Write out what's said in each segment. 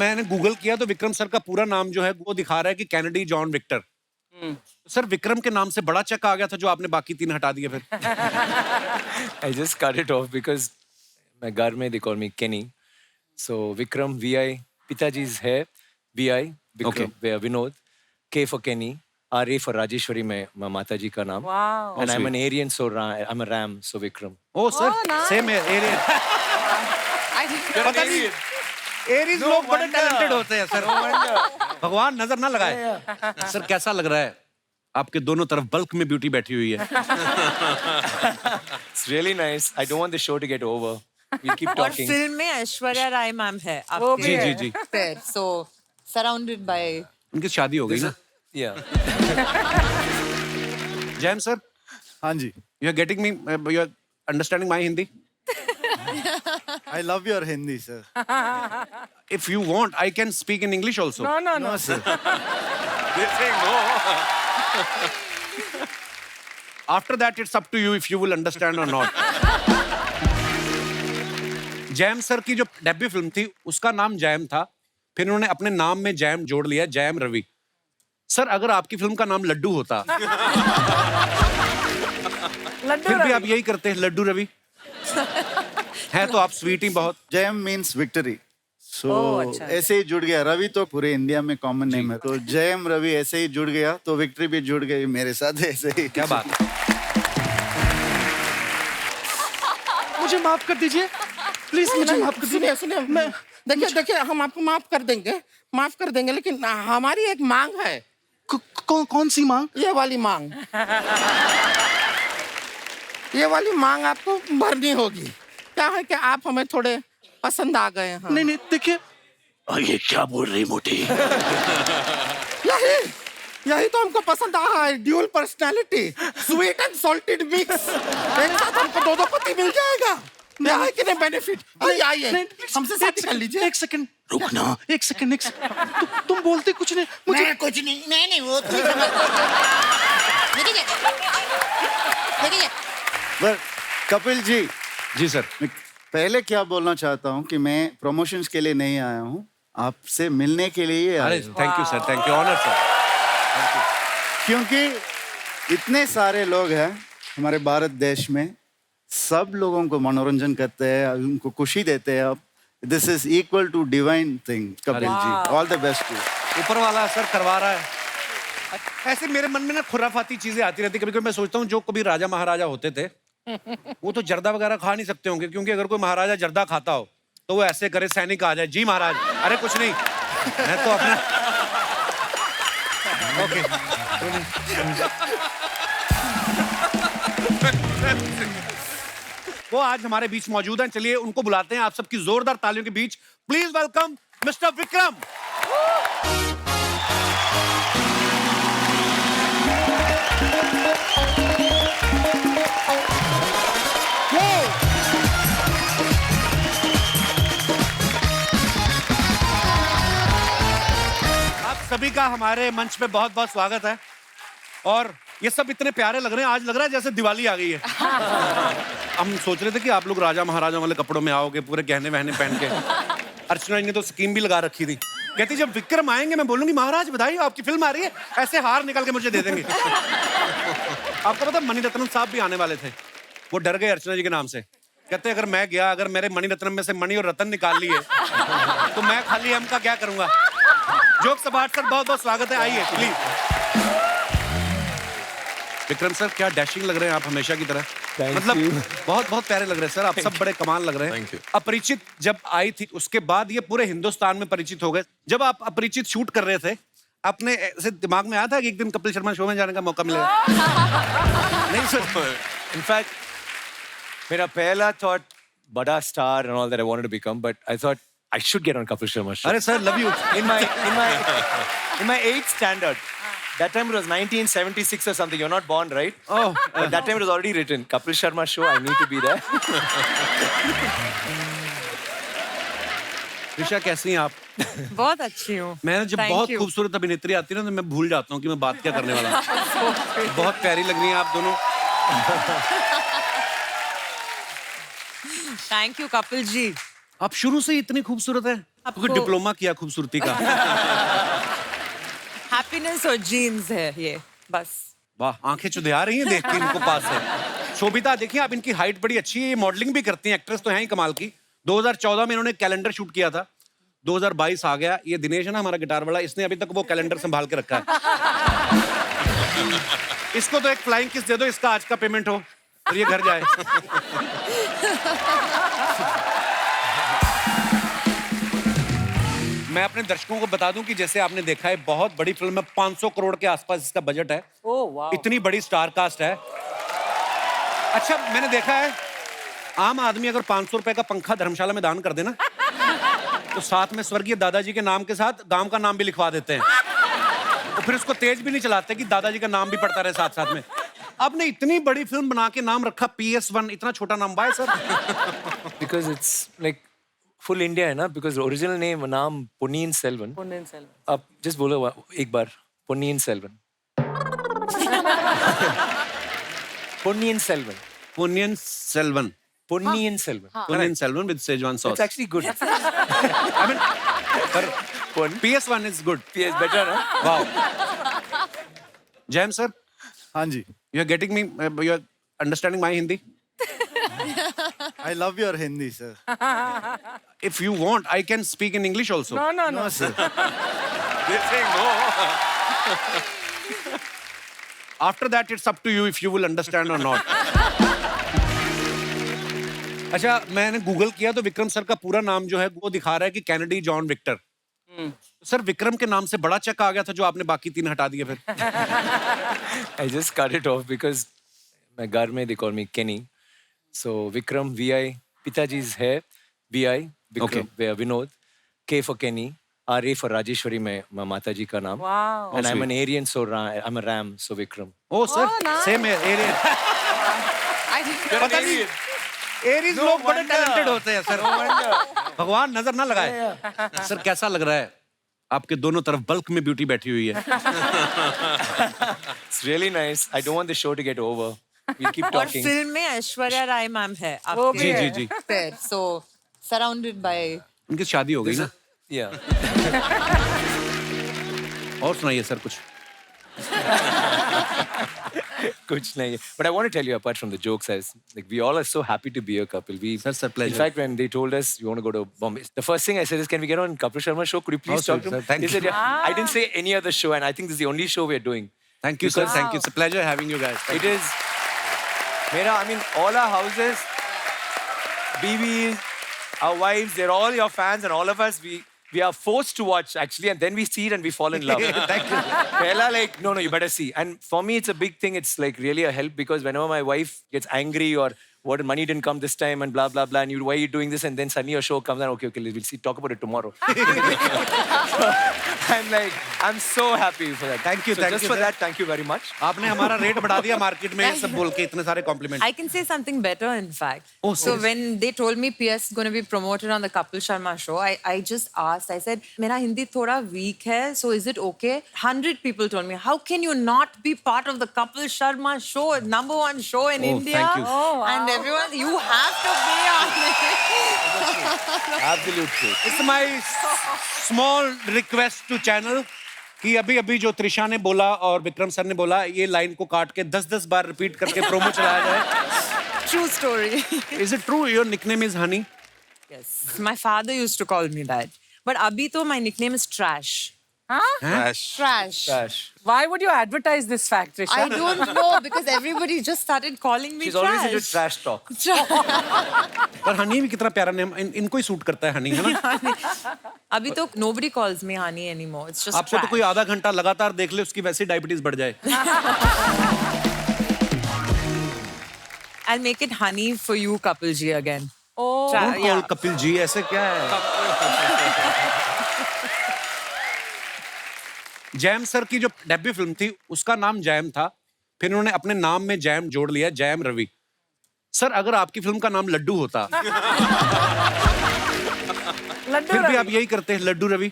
मैंने गूगल किया तो विक्रम सर का पूरा नाम जो है वो दिखा रहा है कि Kennedy John Victor. Sir Vikram के नाम से बड़ा चेक आ गया था जो आपने बाकी 3 हटा दिए फिर। I just cut it off because my घर में they call me Kenny. So Vikram VI, पिताजी's है VI, Vikram Vinod, K for Kenny, RA for Rajeshwari my माता जी का नाम. Wow. And I'm an Aryan, so I'm a Ram, so Vikram. Oh sir nice. Same है एरियन। पता नहीं Aries लोग बड़े टैलेंटेड होते हैं सर। भगवान नजर ना लगाए। सर कैसा लग रहा है? आपके दोनों तरफ बल्क में ब्यूटी बैठी हुई है। It's really nice. I don't want the show to get over. We'll keep और talking. फिल्म में ऐश्वर्या राय मैम है वो आपके भी जी। है। So surrounded by उनकी शादी हो गई ना? Yeah. जैम सर, हाँ जी, you are getting me, you are understanding my Hindi? I love your Hindi, sir. If you want, I can speak in English also. no. No, sir. After that, it's up to you if you will understand or not. Jam sir की जो debut film थी उसका नाम jam था, फिर उन्होंने अपने नाम में जैम जोड़ लिया, जैम रवि। सर अगर आपकी फिल्म का नाम लड्डू होता फिर भी आप यही करते हैं, लड्डू रवि। है तो आप स्वीट ही बहुत। Jam means victory. So अच्छा। ऐसे ही जुड़ गया। रवि तो पूरे इंडिया में कॉमन नेम है, तो जयम रवि ऐसे ही जुड़ गया, तो विक्ट्री भी जुड़ गई मेरे साथ ऐसे ही। क्या बात है? मुझे माफ कर दीजिए प्लीज, मुझे माफ कर दीजिए। सुनिए देखिए हम आपको माफ कर देंगे लेकिन हमारी एक मांग है। कौन सी मांग? ये वाली मांग आपको भरनी होगी। क्या है कि आप हमें थोड़े पसंद आ गए हैं। नहीं देखिए, ये क्या बोल रही मोटी? यही तो हमको पसंद आ है, dual personality, sweet and salted mix. एक साथ हमको दो पति मिल जाएगा। क्या है कि नहीं बेनिफिट? आइए हमसे शादी कर लीजिए। एक सेकंड रुकना, एक सेकंड। तुम बोलते कुछ नहीं, मुझे मैं कुछ नहीं वो देखिए पर कपिल जी, जी सर। मैं पहले क्या बोलना चाहता हूँ कि मैं प्रमोशंस के लिए नहीं आया हूँ, आपसे मिलने के लिए आया अरे हूँ। Thank you sir, thank you, honour sir. क्योंकि इतने सारे लोग हैं हमारे भारत देश में, सब लोगों को मनोरंजन करते हैं, उनको खुशी देते हैं। This is equal to divine thing Kapil ji, all the best too. ऊपर वाला सर करवा रहा है। ऐसे मेरे मन में ना खुराफाती चीजें आती रहती, कभी कभी मैं सोचता हूँ जो कभी राजा महाराजा होते थे वो तो जर्दा वगैरह खा नहीं सकते होंगे, क्योंकि अगर कोई महाराजा जर्दा खाता हो तो वो ऐसे करे, सैनिक आ जाए, जी महाराज, अरे कुछ नहीं, मैं तो अपना ओके। वो आज हमारे बीच मौजूद हैं, चलिए उनको बुलाते हैं आप सबकी जोरदार तालियों के बीच। Please welcome mister Vikram. आप सभी का हमारे मंच पे बहुत बहुत स्वागत है। और ये सब इतने प्यारे लग रहे हैं, आज लग रहा है जैसे दिवाली आ गई है। हम सोच रहे थे कि आप लोग राजा महाराजा वाले कपड़ों में आओगे, पूरे गहने वहने पहन के। अर्चना जी ने तो स्कीम भी लगा रखी थी, कहती जब विक्रम आएंगे मैं बोलूंगी महाराज बधाई आपकी फिल्म आ रही है, ऐसे हार निकाल के मुझे दे देंगे। आपको पता मणिरत्नम साहब भी आने वाले थे, वो डर गए अर्चना जी के नाम से। कहते अगर मैं गया, अगर मेरे मणिरत्नम में से मणि और रतन निकाल लिए तो मैं खाली हम का क्या करूंगा। जोक सबाट सर बहुत बहुत स्वागत है, आइए प्लीज। विक्रम सर क्या डैशिंग लग रहे हैं आप, हमेशा की तरह। मतलब बहुत बहुत प्यारे लग रहे हैं सर, आप सब बड़े कमाल लग रहे हैं। Thank you. अपरिचित जब आई थी उसके बाद ये पूरे हिंदुस्तान में परिचित हो गए। जब आप अपरिचित शूट कर रहे थे, अपने ऐसे दिमाग में आया था कि एक दिन कपिल शर्मा शो में जाने का मौका मिलेगा? नहीं सर। इनफैक्ट मेरा पहला थॉट बड़ा star and all that I wanted to become, but I thought I should get on Kapil Sharma show. अरे sir love you. In my 8th standard, that time it was 1976 or something. You're not born, right? Oh, But that time it was already written. Kapil Sharma show. I need to be there. Risha कैसी हैं आप? बहुत अच्छी हूँ। मैं जब Thank बहुत you. खूबसूरत अभिनेत्री आती है ना तो मैं भूल जाता हूँ कि मैं बात क्या करने वाला हूँ। बहुत प्यारी लग रही हैं आप दोनों। Thank you Kapil ji. आप शुरू से ही इतनी खूबसूरत है। क्योंकि डिप्लोमा किया खूबसूरती का। हैप्पीनेस और जीन्स है ये बस। वाह, आंखें चुधिया रही हैं देख के इनको पास है। शोभिता देखिए, आप इनकी हाइट बड़ी अच्छी है, ये मॉडलिंग भी करती हैं, एक्ट्रेस तो हैं ही कमाल की। 2014 में इन्होंने कैलेंडर शूट किया था, 2022 आ गया। ये दिनेश है ना हमारा गिटार वाला, इसने अभी तक वो कैलेंडर संभाल के रखा है। इसको तो एक फ्लाइंग किस दे दो, इसका आज का पेमेंट हो और ये घर जाए। मैं अपने दर्शकों को बता दूं कि जैसे आपने देखा है, बहुत बड़ी फिल्म है, 500 करोड़ के आसपास इसका बजट है। इतनी बड़ी स्टार कास्ट है। अच्छा, मैंने देखा है आम आदमी अगर 500 रुपए का पंखा धर्मशाला में दान कर देना तो साथ में स्वर्गीय दादाजी के नाम के साथ गांव का नाम भी लिखवा देते हैं, तो फिर उसको तेज भी नहीं चलाते कि दादाजी का नाम भी पड़ता रहे साथ साथ में। आपने इतनी बड़ी फिल्म बना के नाम रखा PS1, इतना छोटा नाम बाय सर? Because it's like full India है ना, because original name नाम पोन्नियिन सेल्वन। आप just बोलो एक बार, Ponniyin Selvan. Ponniyin Selvan. Ponniyin Selvan. Ponniyin Selvan. Ponniyin Selvan with Szechuan sauce. It's actually good. I mean, पर PS1 is good. PS better ना? Wow. जैम सर, हाँ जी, you are getting me, you are understanding my Hindi? I love your Hindi, sir. If you want, I can speak in English also. No, sir. They're saying no. After that, it's up to you if you will understand or not. अच्छा, मैंने Google किया तो Vikram sir का पूरा नाम जो है वो दिखा रहा है कि Kennedy John Victor. Sir, Vikram के नाम से बड़ा चेक आ गया था जो आपने बाकी 3 हटा दिए फिर। I just cut it off because my घर में they call me Kenny. So Vikram VI, पिताजी's है VI, Vikram Vinod, K for Kenny, RA for Rajeshwari में माता जी का नाम। Wow. And I'm an Aryan, so I'm a Ram, so Vikram. Oh sir, same है एरियन। पता नहीं, एरीज लोग बड़े टैलेंटेड होते हैं सर। भगवान नजर ना लगाए। सर, कैसा लग रहा है? आपके दोनों तरफ बल्क में ब्यूटी बैठी हुई है। It's really nice. I don't want the show to get over. We'll keep और talking. फिल्म में ऐश्वर्या राय मैम है जी जी जी, आपके। So surrounded by उनकी शादी हो गई ना। Yeah. और सुनाइए सर कुछ। कुछ नहीं है. But I want to tell you, apart from the jokes, like we all are so happy to be a couple. Sir, pleasure. In fact, when they told us you want to go to Bombay, the first thing I said is, "Can we get on Kapil Sharma show? Could you please Oh, talk to sir, him?" thank They you. said, "Yeah." I didn't say any other show, and I think this is the only show we are doing. Thank you sir, thank you. It's a pleasure having you guys. It is. I mean, all our houses, BBs, our wives, they're all your fans, and all of us, we are forced to watch actually, and then we see it and we fall in love. Thank you. Bella, like, no, you better see. And for me, it's a big thing. It's like really a help because whenever my wife gets angry or what money didn't come this time and blah blah blah, and why are you doing this? And then suddenly your show comes and okay, we'll see, talk about it tomorrow. So, I'm like, I'm so happy for that. Thank you, So thank just you, for sir. that, thank you very much. आपने हमारा rate बढ़ा दिया market में सब बोल के, इतने सारे complement. I can say something better, in fact. Oh, so when they told me PS is going to be promoted on the Kapil Sharma show, I just asked. I said, "मेरा हिंदी थोड़ा weak है, so is it okay?" 100 people told me, "How can you not be part of the Kapil Sharma show, #1 show in Oh, India?" thank you. And everyone, you have to be on it. Absolute truth. It's my small request to channel कि अभी अभी जो त्रिशा ने बोला और Vikram sir ने बोला, ये लाइन को काट के 10-10 बार रिपीट करके प्रोमो चलाया जाए। True story. Is it true your nickname is Honey? Yes, my father used to call me that. But abhi to my nickname is Trash. Trash. Gosh. Why would you advertise this fact, Trisha? I don't know because everybody just started calling me She's Trash. always into trash talk. पर हनी भी कितना प्यारा name, इनको ही suit करता है हनी, है ना? अभी तो nobody calls me Honey anymore. It's just आपको तो कोई आधा घंटा लगातार देख ले, उसकी वैसे डायबिटीज बढ़ जाए। I'll make it Honey for you, Kapil ji, again. Oh. Don't call Kapil ji, ऐसे क्या है? जैम सर की जो डेब्यू फिल्म थी उसका नाम जैम था, फिर उन्होंने अपने नाम में जैम जोड़ लिया, जैम रवि। सर, अगर आपकी फिल्म का नाम लड्डू होता लड्डू फिर भी रवि। आप यही करते हैं, लड्डू रवि।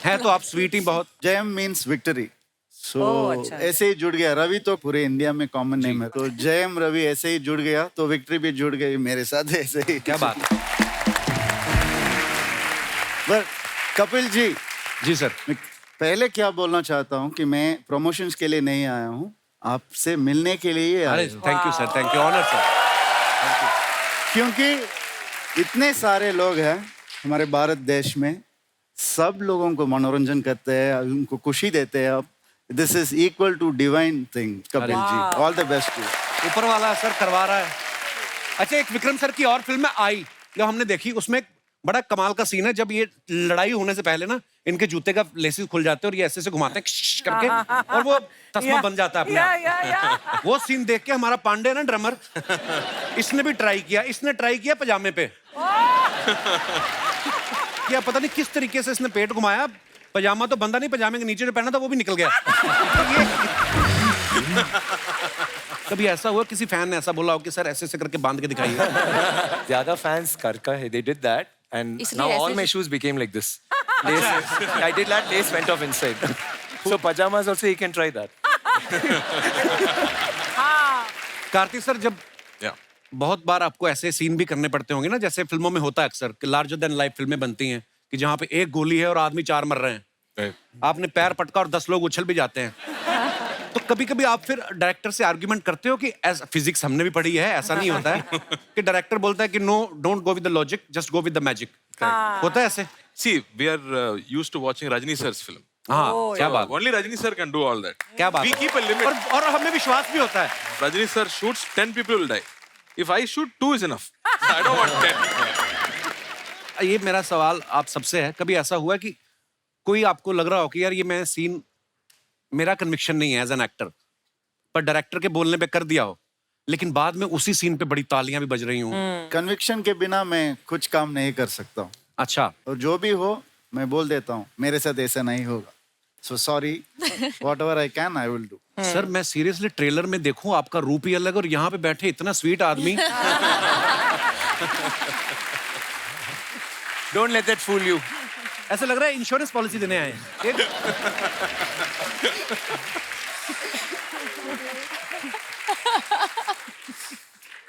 है तो आप स्वीट ही बहुत। जैम मीन्स विक्ट्री, सो अच्छा। ऐसे ही जुड़ गया। रवि तो पूरे इंडिया में कॉमन नेम है, तो जैम रवि ऐसे ही जुड़ गया, तो विक्ट्री भी जुड़ गई मेरे साथ ऐसे ही। क्या बात है। कपिल जी, जी सर। मैं पहले क्या बोलना चाहता हूँ कि मैं प्रमोशंस के लिए नहीं आया हूँ, आपसे मिलने के लिए अरे आया हूँ। Thank you sir, thank you, honour sir. क्योंकि इतने सारे लोग हैं हमारे भारत देश में, सब लोगों को मनोरंजन करते हैं, उनको खुशी देते हैं। This is equal to divine thing Kapil ji, all the best too. ऊपर वाला सर करवा रहा है। अच्छा, एक विक्रम सर की और फिल्म में आई जो हमने देखी, उसमें एक बड़ा कमाल का सीन है जब ये लड़ाई होने से पहले ना इनके जूते का लेसेस खुल जाते हैं और ये ऐसे से घुमाते हैं क्श करके और वो तस्मा बन जाता है अपने आप। वो सीन देख के हमारा पांडे ना ड्रमर, इसने भी ट्राई किया, इसने ट्राई किया पजामे पे। क्या पता नहीं किस तरीके से इसने पेट घुमाया, पजामा तो बंदा नहीं, पजामे के नीचे जो पहना था वो भी निकल गया। कभी ऐसा हुआ किसी फैन ने ऐसा बोला हो कि सर ऐसे ऐसे करके बांध के दिखाइए? ज्यादा fans करका है, they did that, and इसलिए now all ऐसे- my shoes became like this. Lace, I did that, lace went off inside. So pajamas also, you can try that. Kartik sir, जब बहुत बार आपको ऐसे सीन भी करने पड़ते होंगे ना, जैसे फिल्मों में होता है अक्सर कि लार्जर देन लाइफ फिल्में बनती हैं कि जहाँ पे एक गोली है और आदमी 4 मर रहे हैं, आपने पैर पटका और 10 लोग उछल भी जाते हैं। तो कभी कभी आप फिर डायरेक्टर से आर्ग्यूमेंट करते हो कि फिजिक्स हमने भी पढ़ी है, ऐसा नहीं होता है कि डायरेक्टर बोलता है कि no, don't go with the logic, just go with the magic. होता है ऐसे? See, we are used to watching Rajini sir's film. हाँ, क्या बात, Only Rajini sir can do all that. क्या बात We है। keep a limit. और हमें विश्वास भी होता है। Rajini sir shoots, 10 people will die. If I shoot, 2 is enough. I don't want 10. ये मेरा सवाल आप सबसे है, कभी ऐसा हुआ कि कोई आपको लग रहा हो कि यार ये मैं सीन, मेरा कन्विक्शन नहीं है एज एन एक्टर, पर डायरेक्टर के बोलने पे कर दिया हो, लेकिन बाद में उसी सीन पे बड़ी तालियां भी बज रही हूँ? कन्विक्शन के बिना मैं कुछ काम नहीं कर सकता हूँ, अच्छा, और जो भी हो मैं बोल देता हूँ मेरे साथ ऐसा नहीं होगा, so sorry, what ever I can I will do. Sir मैं सीरियसली ट्रेलर में देखूं आपका रूप ही अलग और यहाँ पे बैठे इतना स्वीट आदमी। Don't let that fool you. ऐसा लग रहा है इंश्योरेंस पॉलिसी देने आए हैं।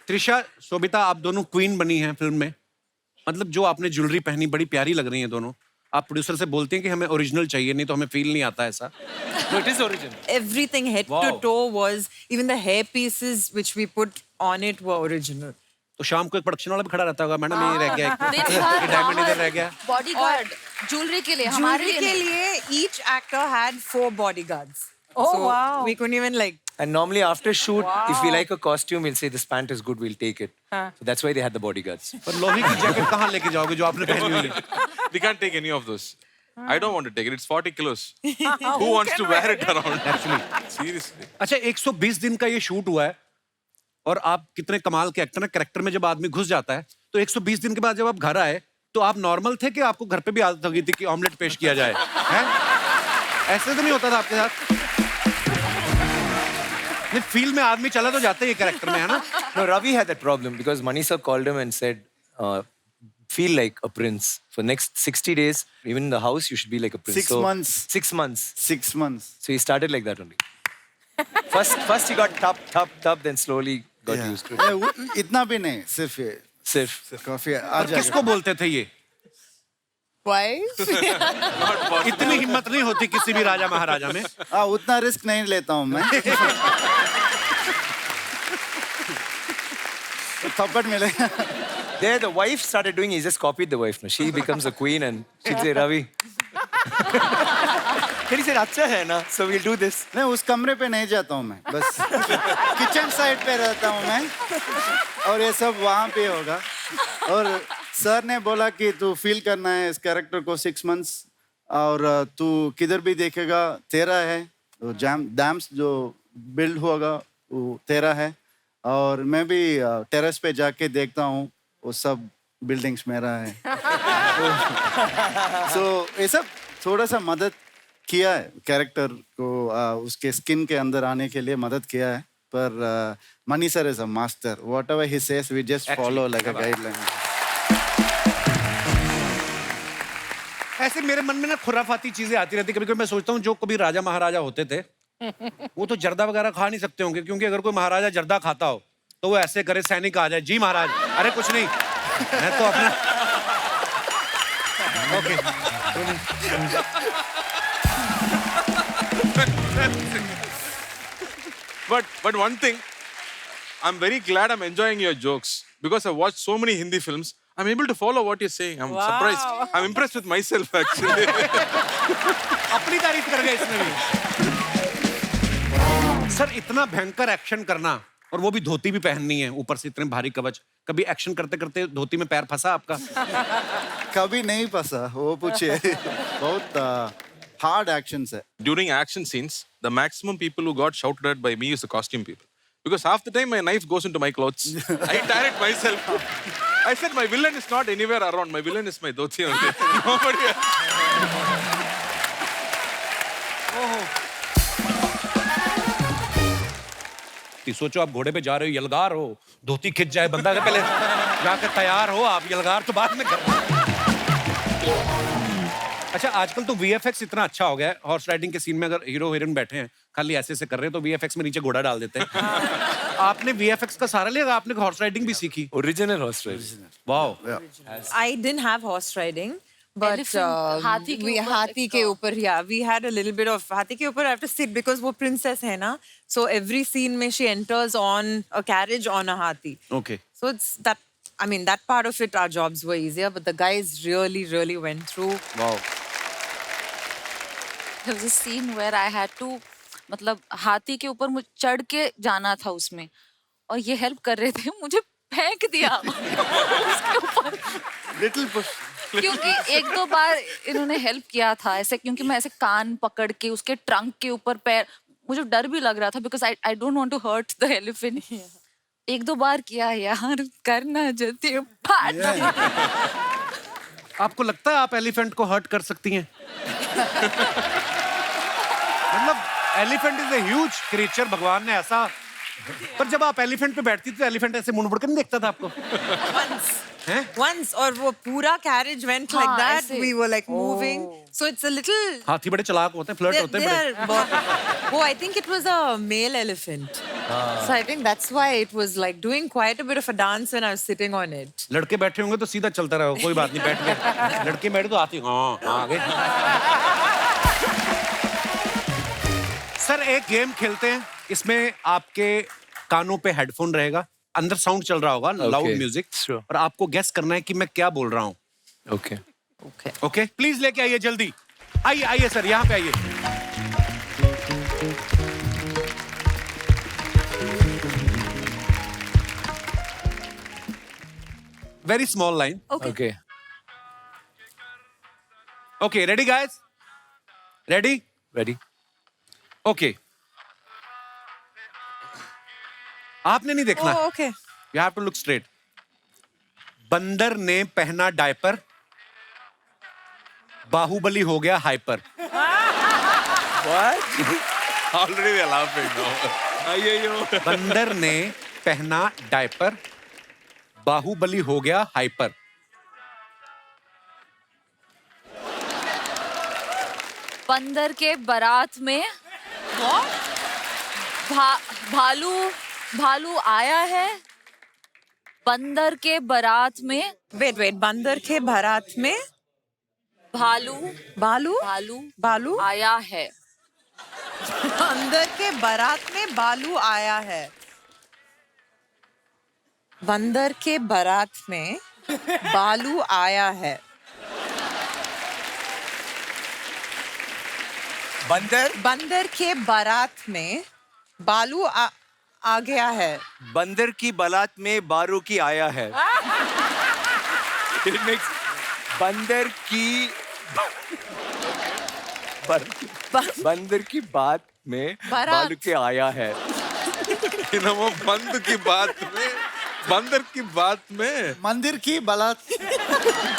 त्रिशा, शोभिता, आप दोनों क्वीन बनी हैं फिल्म में। मतलब जो आपने ज्वेलरी पहनी बड़ी प्यारी लग रही है दोनों। आप प्रोड्यूसर से बोलते हैं कि हमें ओरिजिनल चाहिए, नहीं तो हमें फील नहीं आता ऐसा। No, it is original. Everything head to Wow. toe was, even the hair pieces which we put on it were original. तो शाम को एक प्रोडक्शन वाला भी खड़ा रहता होगा, मैडम ये रह गया, ये डायमंड इधर रह गया। बॉडीगार्ड ज्वेलरी के लिए, हमारे Jewelry लिए के नहीं। लिए each actor had 4 bodyguards. Oh, so wow. we couldn't even like. And normally after shoot, if we like a costume, we'll say this pant is good, we'll take it. So that's why they had the bodyguards. पर लोही की jacket कहाँ लेके जाओगे जो आपने पहनी हुई है? We can't take any of those. I don't want to take it. It's 40 kilos. Who wants to wear it around? Actually, seriously. अच्छा, 120 दिन का ये शूट हुआ है और आप कितने कमाल के एक्टर हैं। कैरेक्टर में जब आदमी घुस जाता है तो 120 दिन के बाद जब आप घर आए तो आप नॉर्मल थे कि आपको घर पे भी आदत हो गई थी कि ऑमलेट पेश किया जाए? हैं? ऐसे तो नहीं होता था आपके साथ? नहीं, फील्ड में आदमी चला तो जाता है ये कैरेक्टर में, है ना? No, Ravi had that problem because Mani sir called him and said, feel like a prince. For next 60 days, even in the house, you should be like a prince. 6 months. 6 months. 6 months. So he started like that only. First he got top, then slowly got Yeah. used to it. इतना भी नहीं, सिर्फ ये Sirf. काफी आ और जाएगा। किसको बोलते थे ये? Wife? इतनी हिम्मत नहीं होती किसी भी राजा महाराजा में। हाँ, उतना रिस्क नहीं लेता हूँ मैं। थप्पड़ मिलेगा। There, the wife started doing. He just copied the wife. No, she becomes a queen, and she'd say, "Ravi." Then he said, "अच्छा है ना, so we'll do this." नहीं, उस कमरे पे नहीं जाता हूँ मैं, बस किचन साइड पे रहता हूँ मैं, और ये सब वहाँ पे होगा। और सर ने बोला कि तू फील करना है इस कैरेक्टर को 6 months, और तू किधर भी देखेगा तेरा है, तो डैम्स जो बिल्ड होगा वो तेरा है, और मैं भी टेरेस पे जाके देखता हूँ वो सब बिल्डिंग्स मेरा है। तो ये सब थोड़ा सा मदद किया है कैरेक्टर को उसके स्किन के अंदर आने के लिए मदद किया है, पर Mani sir is a master, whatever he says we just follow like a guideline. ऐसे मेरे मन में ना खुराफाती चीजें आती रहती, कभी कभी मैं सोचता हूँ जो कभी राजा महाराजा होते थे वो तो जर्दा वगैरह खा नहीं सकते होंगे, क्योंकि अगर कोई महाराजा जर्दा खाता हो तो वो ऐसे करे, सैनिक आ जाए, जी महाराज, अरे कुछ नहीं, मैं तो अपना okay But one thing, I'm very glad I'm enjoying your jokes because I've watched so many Hindi films. I'm able to follow what you're saying. I'm surprised. I'm impressed with myself actually. अपनी तारीफ कर गए इसमें भी। Sir इतना भयंकर action करना और वो भी धोती भी पहननी है ऊपर से इतने भारी कवच, कभी एक्शन करते करते धोती में पैर फंसा आपका? कभी नहीं फंसा, वो पूछिए। बहुत हार्ड एक्शन है। During action scenes, the maximum people who got shouted at by me is the costume people. Because half the time my knife goes into my clothes. I tear it myself. I said my villain is not anywhere around. My villain is my dhoti only. Nobody else. सोचो आप घोड़े पे जा रहे हो, यलगार हो, धोती खिंच जाए बंदा के, पहले जाकर तैयार हो आप, यलगार तो बाद में कर। अच्छा आजकल तो VFX इतना अच्छा हो गया है, हॉर्स राइडिंग के सीन में अगर हीरो हीरोइन बैठे हैं खाली ऐसे से कर रहे हैं तो VFX में नीचे घोड़ा डाल देते हैं। आपने VFX का सहारा लिया, आपने हॉर्स राइडिंग भी सीखी? Original horse riding. Wow. I didn't have horse riding. But Elephant, हाथी के ऊपर हाथी के ऊपर, yeah, we had a little bit of हाथी के ऊपर I have to sit because वो princess है ना, so every scene में she enters on a carriage on a हाथी. Okay. So it's that, I mean that part of it our jobs were easier, but the guys really went through. Wow. There was a scene where I had to, मतलब हाथी के ऊपर मुझे चढ़ के जाना था उसमें, और ये हेल्प कर रहे थे, मुझे फेंक दिया उसके ऊपर। Little push. क्योंकि एक दो बार इन्होंने हेल्प किया था ऐसे, क्योंकि मैं ऐसे कान पकड़ के उसके ट्रंक के ऊपर पैर, मुझे डर भी लग रहा था because I don't want to hurt the elephant. एक दो बार किया यार, करना जल्दी। आपको लगता है आप एलिफेंट को हर्ट कर सकती हैं? मतलब elephant is a huge creature, भगवान ने ऐसा, पर जब आप एलिफेंट पे बैठती थी तो एलिफेंट ऐसे मुड़ मुड़ के नहीं देखता था आपको? Once, और वो पूरा carriage went like that. ऐसे। We were like moving, so it's a little. हाथी बड़े चालाक होते हैं, फ्लर्ट होते हैं बड़े। Oh, I think it was a male elephant. So I think that's why it was like doing quite a bit of a dance when I was sitting on it. लड़के बैठे होंगे तो सीधा चलता रहो, कोई बात नहीं, बैठ गए। लड़के बैठे तो आती, हाँ आ गए। सर एक गेम खेलते हैं, इसमें आपके कानों पे हेडफोन रहेगा, अंदर साउंड चल रहा होगा, लाउड म्यूजिक, और आपको गेस करना है कि मैं क्या बोल रहा हूँ। Okay. ओके प्लीज लेके आइए जल्दी, आइए आइए सर, यहाँ पे आइए। Very small line. Okay. Okay ready guys, ready? Ready? Okay आपने नहीं देखना, Oh, okay. You have to look straight. बंदर ने पहना डायपर, बाहुबली हो गया hyper. Already they're laughing now. बंदर ने पहना डायपर, बाहुबली हो गया हाइपर। बंदर के बारात में भालू आया है। बंदर के बारात में Wait, बंदर के बारात में भालू आया है। बंदर के बारात में बालू आया है। बंदर के बारात में बालू आया है। बंदर के बारात में बालू आ गया है। बंदर की बारात में बारू की आया है। It makes बंदर की बात में बालू के आया है। वो बंद की बात में, बंदर की बात में मंदिर की बारात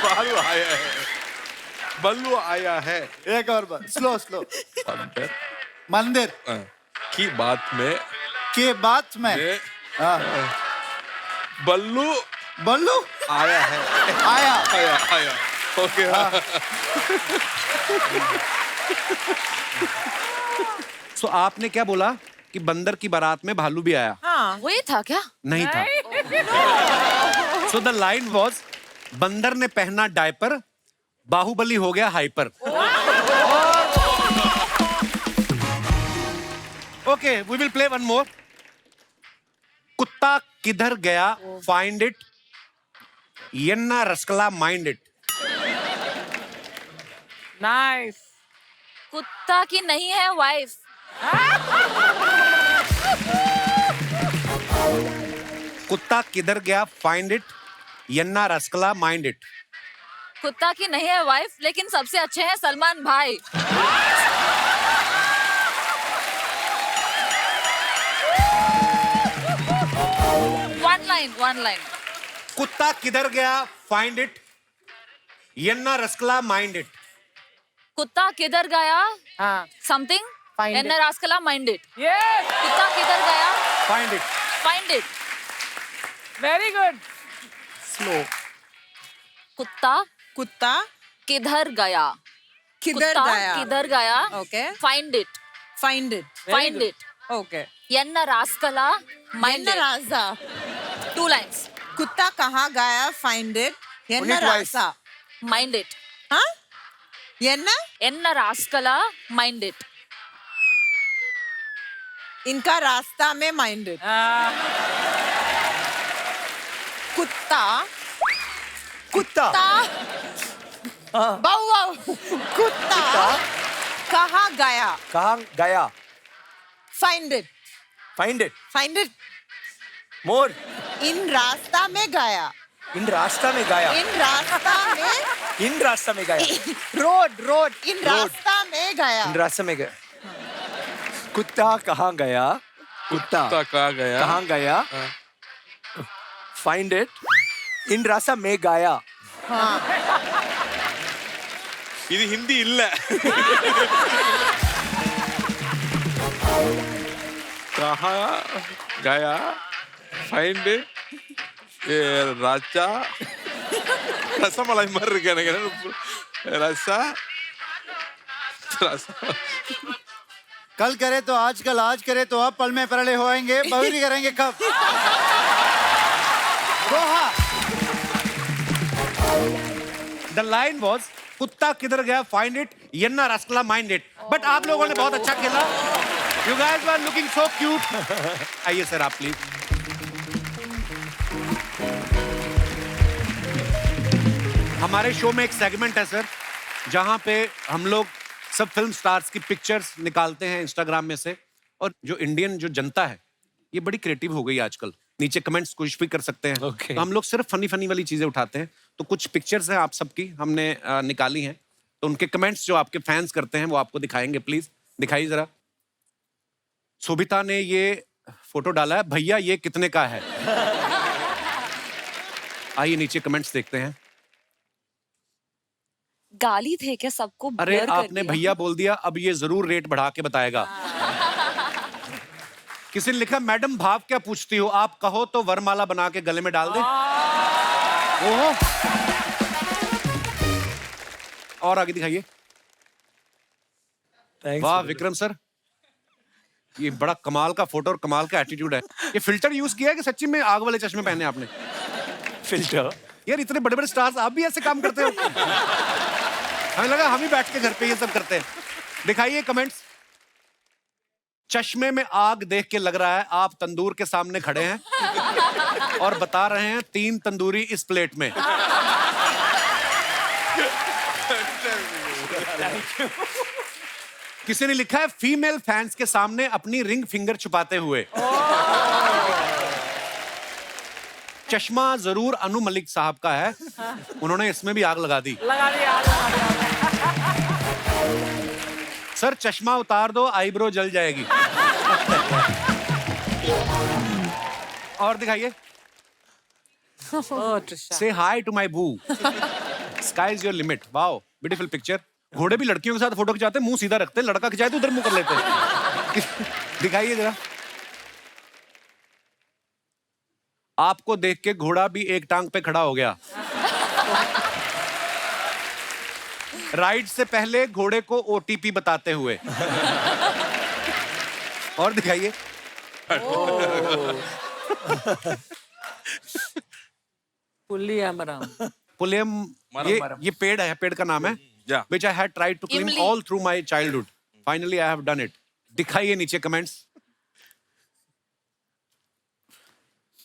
बालू आया है, बल्लू आया है। एक और बार, स्लो बंदर मंदिर की बात में हाँ। बल्लू आया है, आया ओके। सो आपने क्या बोला कि बंदर की बारात में भालू भी आया? हाँ, वही था क्या? नहीं था। सो द लाइन वाज, बंदर ने पहना डायपर, बाहुबली हो गया hyper. Okay we will play one more. कुत्ता किधर गया फाइंड इट यन्ना रसकला माइंड इट Nice. कुत्ता की नहीं है वाइफ। कुत्ता किधर गया फाइंड इट यन्ना रसकला माइंड इट कुत्ता की नहीं है वाइफ, लेकिन सबसे अच्छे हैं सलमान भाई। One line. कुत्ता किधर गया फाइंड इट यन्ना रसकला माइंड इट कुत्ता किधर गया हाँ. समथिंग Find एन रास्कला माइंड इट। Yes. कुत्ता किधर गया find it find it. Very good. Slow. कुत्ता कुत्ता किधर गया किधर कुत्ता गया? किधर गया Okay. Find it Find it. Find it. Okay. ఎన్న రాస్కలా మైండ్ Yenna Raza. 2 lines कुत्ता कहाँ गया? Find it. Yenna Raza. Mind it हाँ? Yenna? ఎన్న రాస్కలా మైండ్ ఇట్। इनका रास्ता में माइंड इट। कुत्ता कुत्ता बाऊ बाऊ कुत्ता कहाँ गया? कहाँ गया find it. Find it find it. मोर इन रास्ता में गया। इन रास्ता में गया इन रास्ता में इन रास्ता में गया रोड इन रास्ता में गया। इन रास्ता में गया कुत्ता कहाँ गया कुत्ता कुत्ता कहाँ गया? कहाँ गया फाइंड इट इन रास्ता में गया இது ஹிந்தி இல்ல. कहाँ गया फाइंड ராஜா ரசமலை மாதிரி இருக்கு எனக்கு. ரசா कल करे तो आजकल, आज करे तो अब, पल में परले होएंगे, बहुरी करेंगे कब? दोहा। द लाइन वॉज कुत्ता किधर गया फाइंड इट यन्ना रसकला माइंड इट। बट आप लोगों ने बहुत अच्छा खेला। You guys were looking so cute. आइए सर आप प्लीज। हमारे शो में एक सेगमेंट है सर जहां पे हम लोग सब फिल्म स्टार्स की पिक्चर्स निकालते हैं इंस्टाग्राम में से, और जो इंडियन जो जनता है ये बड़ी क्रिएटिव हो गई है आजकल। नीचे कमेंट्स कुछ भी कर सकते हैं। Okay. तो हम लोग सिर्फ फनी वाली चीजें उठाते हैं। तो कुछ पिक्चर्स हैं आप सबकी हमने निकाली हैं, तो उनके कमेंट्स जो आपके फैंस करते हैं वो आपको दिखाएंगे। प्लीज दिखाइए जरा। शोभिता ने ये फोटो डाला है, भैया ये कितने का है? आइए नीचे कमेंट्स देखते हैं। गाली थे क्या सबको? अरे blur कर आपने दिया। भैया बोल दिया, अब ये जरूर रेट बढ़ा के बताएगा। किसी ने लिखा मैडम भाव क्या पूछती हो, आप कहो तो वरमाला बना के गले में डाल दे। ओहो। और आगे दिखाइए। वाह विक्रम सर, ये बड़ा कमाल का फोटो और कमाल का एटीट्यूड है। ये फिल्टर यूज किया है कि सच्ची में आग वाले चश्मे पहने आपने? फिल्टर यार इतने बड़े बड़े स्टार्स आप भी ऐसे काम करते हो? हमें लगा हम ही बैठ के घर पे ये सब करते हैं। दिखाइए कमेंट्स। चश्मे में आग देख के लग रहा है आप तंदूर के सामने खड़े हैं और बता रहे हैं 3 तंदूरी इस प्लेट में। किसी ने लिखा है फीमेल फैंस के सामने अपनी रिंग फिंगर छुपाते हुए। चश्मा जरूर अनु मलिक साहब का है, उन्होंने इसमें भी आग लगा दी। सर चश्मा उतार दो, आईब्रो जल जाएगी। और दिखाइए। से हाई टू माई बू, sky is your limit. Wow beautiful picture. घोड़े भी लड़कियों के साथ फोटो खिंचाते मुंह सीधा रखते, लड़का खिंचाए तो उधर मुंह कर लेते। दिखाइए जरा। आपको देख के घोड़ा भी एक टांग पे खड़ा हो गया। राइड से पहले घोड़े को ओटीपी बताते हुए। और दिखाइए। पुलियम, ये पेड़ है, पेड़ का नाम है। Yeah. Which I had tried to climb इमली। all through my childhood. Finally I have done it. दिखाइए नीचे कमेंट्स।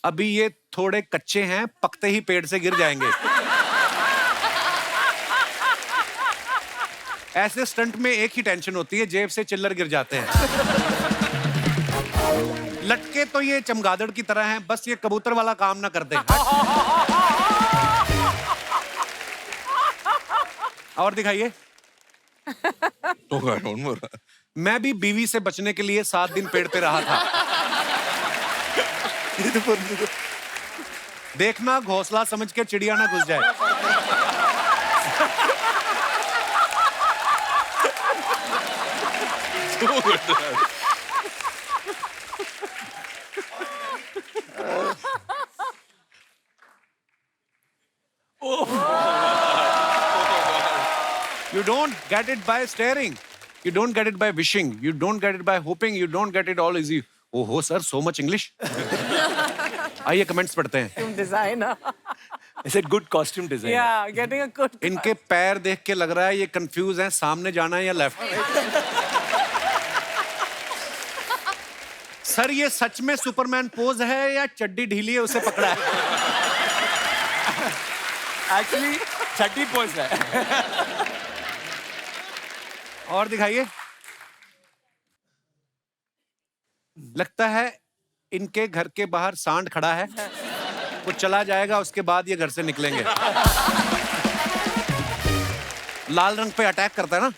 अभी ये थोड़े कच्चे हैं, पकते ही पेड़ से गिर जाएंगे। ऐसे स्टंट में एक ही टेंशन होती है, जेब से चिल्लर गिर जाते हैं। लटके तो ये चमगादड़ की तरह हैं, बस ये कबूतर वाला काम ना कर दे। और दिखाइए। Oh God, one more. मैं भी बीवी से बचने के लिए 7 दिन पेड़ पे रहा था। देखना घोंसला समझ के चिड़िया ना घुस जाए। You don't get it by staring. You don't get it by wishing. You don't get it by hoping. You don't get it all easy. Oh, sir, so much English. आइए कमेंट्स पढ़ते हैं। Designer. I said good costume design. Yeah, getting a good. इनके पैर देख के लग रहा है ये कंफ्यूज हैं, सामने जाना है या लेफ्ट। सर ये सच में सुपरमैन पोज है या चड्डी ढीली है उसे पकड़ा है? Actually, चड्डी पोज है। और दिखाइए। लगता है इनके घर के बाहर सांड खड़ा है, वो चला जाएगा उसके बाद ये घर से निकलेंगे। लाल रंग पे अटैक करता है ना।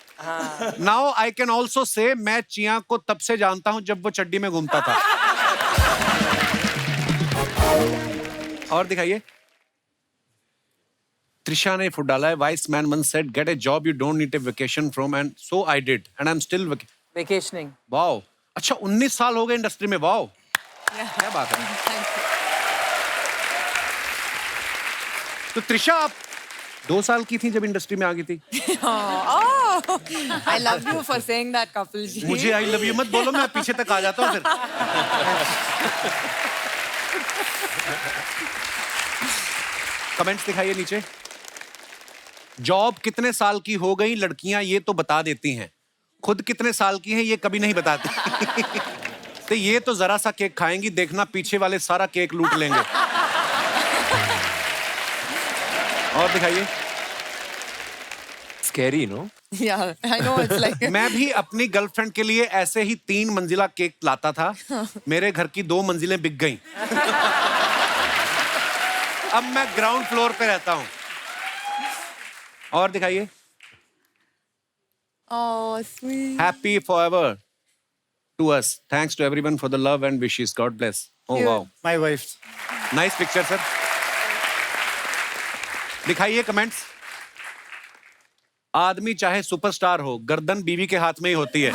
Now I can also say मैं चिया को तब से जानता हूं जब वो चड्डी में घूमता था। और दिखाइए। त्रिशा ने फुट डाला है। Vice man once said get a job you don't need a vacation from and so I did and I'm still Vacationing. Wow. अच्छा 19 साल हो गए इंडस्ट्री में। वाओ क्या बात है। तो त्रिशा आप 2 साल की थी जब इंडस्ट्री में आ गई थी। I love you for saying that, Kapil ji. मुझे आई लव यू मत बोलो, मैं पीछे तक आ जाता हूँ फिर। कमेंट्स दिखाइए नीचे। जॉब कितने साल की हो गई लड़कियां ये तो बता देती हैं, खुद कितने साल की हैं ये कभी नहीं बताती। तो ये तो जरा सा केक खाएंगी, देखना पीछे वाले सारा केक लूट लेंगे। और दिखाइए। Scary, no? Yeah, I know it's like. मैं भी अपनी गर्लफ्रेंड के लिए ऐसे ही 3 मंजिला केक लाता था, मेरे घर की 2 मंजिलें बिक गईं। अब मैं ग्राउंड फ्लोर पे रहता हूँ। और दिखाइए। Oh, sweet. Happy forever to us. Thanks to everyone for the love and wishes. God bless. Oh Cute. wow. My wife. Nice picture, sir. दिखाइए कमेंट्स। आदमी चाहे सुपरस्टार हो, गर्दन बीवी के हाथ में ही होती है।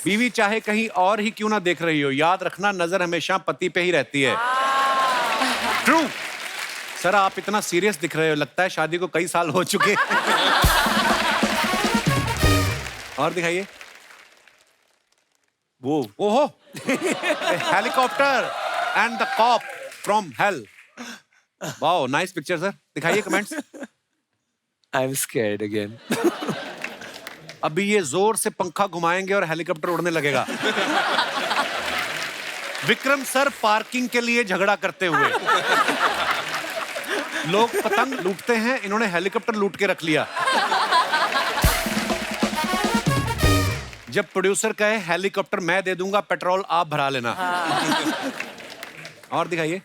बीवी चाहे कहीं और ही क्यों ना देख रही हो, याद रखना नजर हमेशा पति पे ही रहती है। ट्रू। सर आप इतना सीरियस दिख रहे हो, लगता है शादी को कई साल हो चुके। और दिखाइए। वो ओहो helicopter and the cop from hell. Wow nice picture sir. दिखाइए कमेंट्स। I'm scared again. अभी ये जोर से पंखा घुमाएंगे और हेलीकॉप्टर उड़ने लगेगा। विक्रम सर पार्किंग के लिए झगड़ा करते हुए। लोग पतंग लूटते हैं, इन्होंने हेलीकॉप्टर लूट के रख लिया। जब प्रोड्यूसर कहे हेलीकॉप्टर मैं दे दूंगा, पेट्रोल आप भरा लेना। और दिखाइए।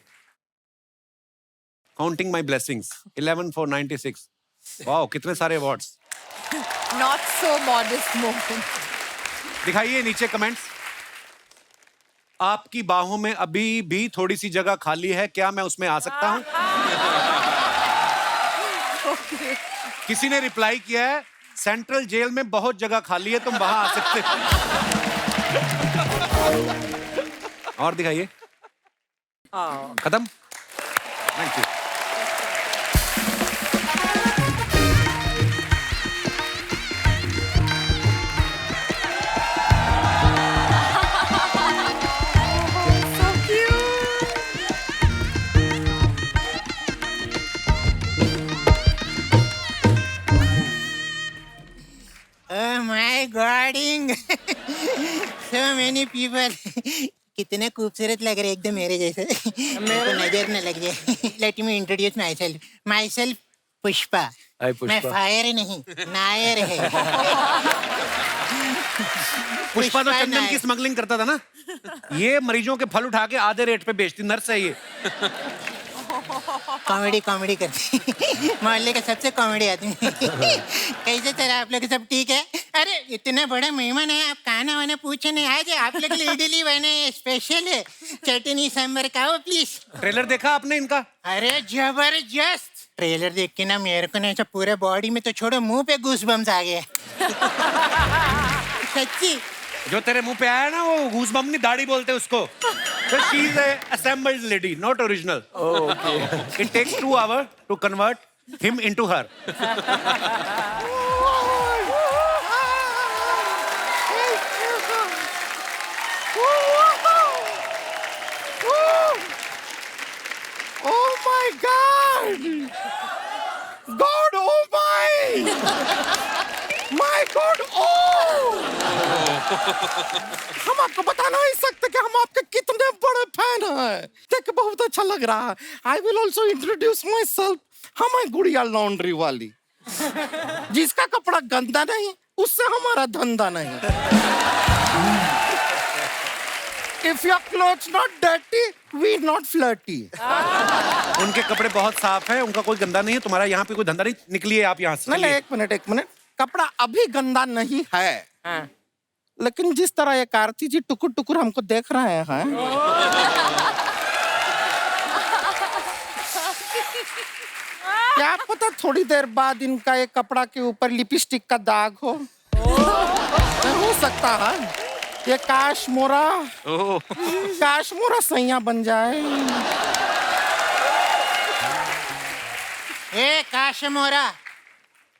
Counting my blessings 11 for 96। Wow कितने सारे awards. Not so modest moment. दिखाइए नीचे कमेंट्स। आपकी बाहों में अभी भी थोड़ी सी जगह खाली है, क्या मैं उसमें आ सकता हूं? किसी ने रिप्लाई किया है सेंट्रल जेल में बहुत जगह खाली है, तुम वहां आ सकते हो। और दिखाइए। खत्म। Thank you. मेनी पीपल कितने खूबसूरत लग रहे एकदम मेरे जैसे मेरे नजर न लग जाए let me introduce my self Pushpa Hi, Pushpa. मैं फायर नहीं नायर है पुष्पा तो चंदन की नायर। स्मगलिंग करता था ना, ये मरीजों के फल उठा के आधे रेट पे बेचती नर्स है ये। कॉमेडी करती मोहल्ले का सबसे कॉमेडी आदमी कैसे चला आप लोग सब ठीक है? अरे इतना बड़ा मेहमान है, आप खाना वाना पूछे नहीं आज आप लोग के लिए इडली बने स्पेशल है, चटनी सांभर खाओ प्लीज। ट्रेलर देखा आपने इनका? अरे जबरदस्त ट्रेलर देख के ना मेरे को ना पूरे बॉडी में तो छोड़ो मुंह पे गूस बम्स आ गए सच्ची। जो तेरे मुंह पे आया ना वो गूज़बम्प नहीं, दाढ़ी बोलते उसको। So she is a assembled lady, not original. Oh, okay. It takes 2 hours to convert him into her. Oh my God! God, oh my! My God, oh! हम आपको बता नहीं सकते कि हम आपके कितने बड़े फैन हैं। देख के बहुत अच्छा लग रहा है। I will also introduce myself. हम हैं गुड़िया लॉन्ड्री वाली, जिसका कपड़ा गंदा नहीं, उससे हमारा धंधा नहीं। If your clothes not dirty, we not flirty. उनके कपड़े बहुत साफ है, उनका कोई गंदा नहीं है, तुम्हारा यहाँ पे कोई धंधा नहीं, निकलिए आप यहाँ से। नहीं, एक मिनट। कपड़ा अभी गंदा नहीं है, लेकिन जिस तरह ये कार्ती जी टुकुर टुकुर हमको देख रहे हैं, क्या पता थोड़ी देर बाद इनका ये कपड़ा के ऊपर लिपस्टिक का दाग हो सकता है ये काश मोरा सैया बन जाए। ए काश मोरा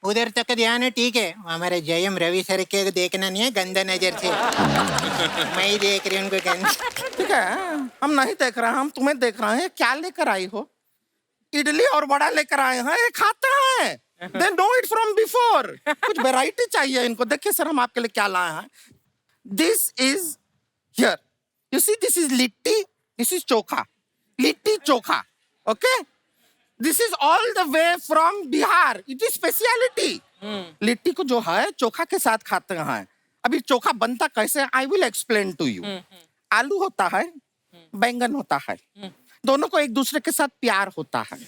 उधर तक ध्यान है ठीक है, हमारे जयम रवि सर के देखना नहीं है गंदा नजर से मैं ही देख रही हूँ उनको गंदा। ठीक है, हम नहीं देख रहे हैं, हम तुम्हें देख रहे हैं। क्या लेकर आई हो? इडली और वड़ा लेकर आए हैं, ये खाते हैं। They know it from before. कुछ वैरायटी चाहिए इनको। देखिए सर, हम आपके लिए क्या लाए हैं। This is here. You see, this is litti, this is chokha, litti chokha. Okay? This is all the way from Bihar. It is speciality. Litti को जो है चोखा के साथ खाते हैं। अभी चोखा बनता कैसे? I will explain to you. आलू होता है, बैंगन होता है, दोनों को एक दूसरे के साथ प्यार होता है।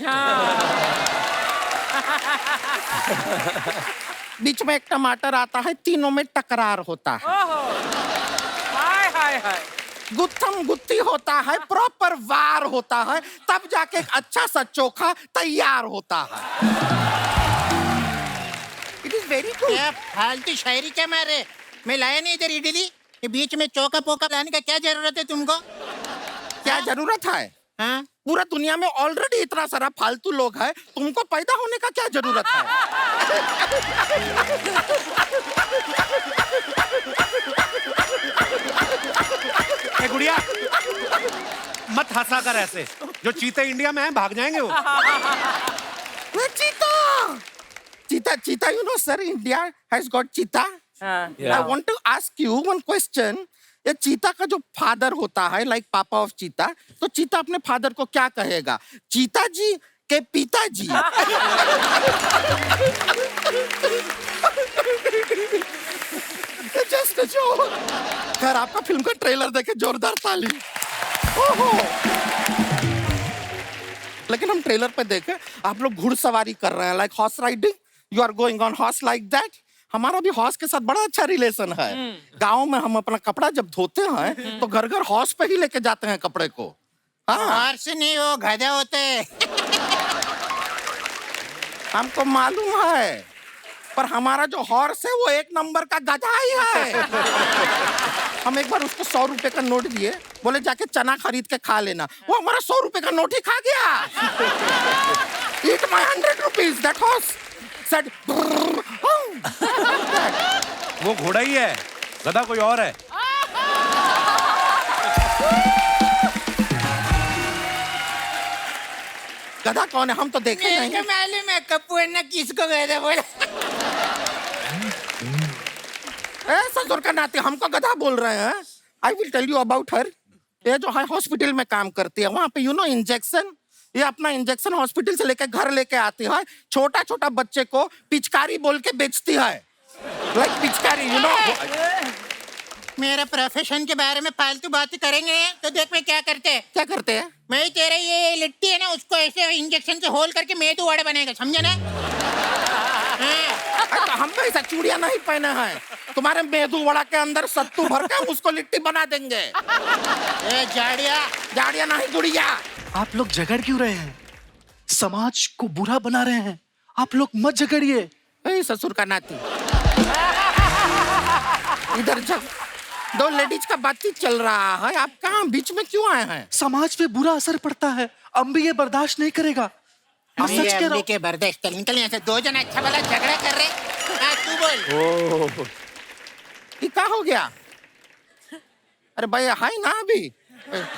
बीच में एक टमाटर आता है, तीनों में टकरार होता है। गुत्थम गुत्ती होता है, प्रॉपर वार होता है, तब जाके एक अच्छा सा चोखा तैयार होता है। It is very good. क्या फालतू शायरी क्या मारे? मैं लाया नहीं इधर इडली, ये बीच में चौका पोका लाने का क्या जरूरत है तुमको? क्या जरूरत है? हाँ? पूरा दुनिया में ऑलरेडी इतना सारा फालतू लोग हैं, तुमको पैदा होने का क्या जरूरत है? ए गुड़िया, मत हंसा कर ऐसे, जो चीते इंडिया में हैं भाग जाएंगे वो। चीता, you know sir, India has got cheetah. Yeah. I want to ask you one question. ये चीता का जो फादर होता है, लाइक पापा ऑफ चीता, तो चीता अपने फादर को क्या कहेगा? चीता जी के पिताजी। Just a joke. खैर, आपका फिल्म का ट्रेलर देखे जोरदार ताली। ओहो। लेकिन हम ट्रेलर पे देखे आप लोग घुड़सवारी कर रहे हैं, like horse riding. You are going on horse like that. हमारा भी हॉर्स के साथ बड़ा अच्छा रिलेशन है। गांव में हम अपना कपड़ा जब धोते हैं तो घर घर हॉर्स पे ही लेके जाते हैं कपड़े को। हॉर्स नहीं, वो गधा होते हैं। हमको मालूम है, पर हमारा जो हॉर्स है वो एक नंबर का गधा ही है। हम एक बार उसको 100 रुपए का नोट दिए, बोले जाके चना खरीद के खा लेना। वो हमारा 100 रुपए का नोट ही खा गया। Eat my 100 rupees. That horse said, वो घोड़ा ही है, गधा कोई और है। गधा कौन है? हम तो देखे मेरे नहीं। को मालूम है कप्पू अन्ना किसको गधा बोला। ससुर का नाते हमको गधा बोल रहे हैं? I will tell you about her. ये जो है हॉस्पिटल में काम करती है, वहां पे यू नो इंजेक्शन, ये अपना इंजेक्शन हॉस्पिटल से लेके घर लेके आती है, छोटा छोटा बच्चे को पिचकारी बोल के बेचती है, लाइक पिचकारी, यू नो। मेरे प्रोफेशन के बारे में फालतू बातें करेंगे तो देख मैं क्या करते हैं। क्या करते हैं? मैं तेरे ये लिट्टी है ना, उसको ऐसे इंजेक्शन से होल करके मेदू वड़े बनेगा, समझे ना? हाँ। तो हम तो ऐसा चूड़ियां नहीं पहने हैं, तुम्हारे मेदू वड़ा के अंदर सत्तू भर के हम उसको लिट्टी बना देंगे। ए जाड़िया, जाड़िया नहीं गुड़िया। आप लोग झगड़ क्यों रहे हैं? समाज को बुरा बना रहे हैं। आप लोग मत झगड़िए। ए ससुर का नाती, इधर जब दो लेडीज का बातचीत चल रहा है, आप कहाँ बीच में क्यों आए हैं? समाज पे बुरा असर पड़ता है, अम्बी ये बर्दाश्त नहीं करेगा। मैं सच कह रहा हूँ। के बर्दाश्त निकल यहाँ से, दो जन अच्छा वाला झगड़ा कर रहे। हाँ, तू बोल। ये क्या हो गया? अरे भाई हाय ना अभी।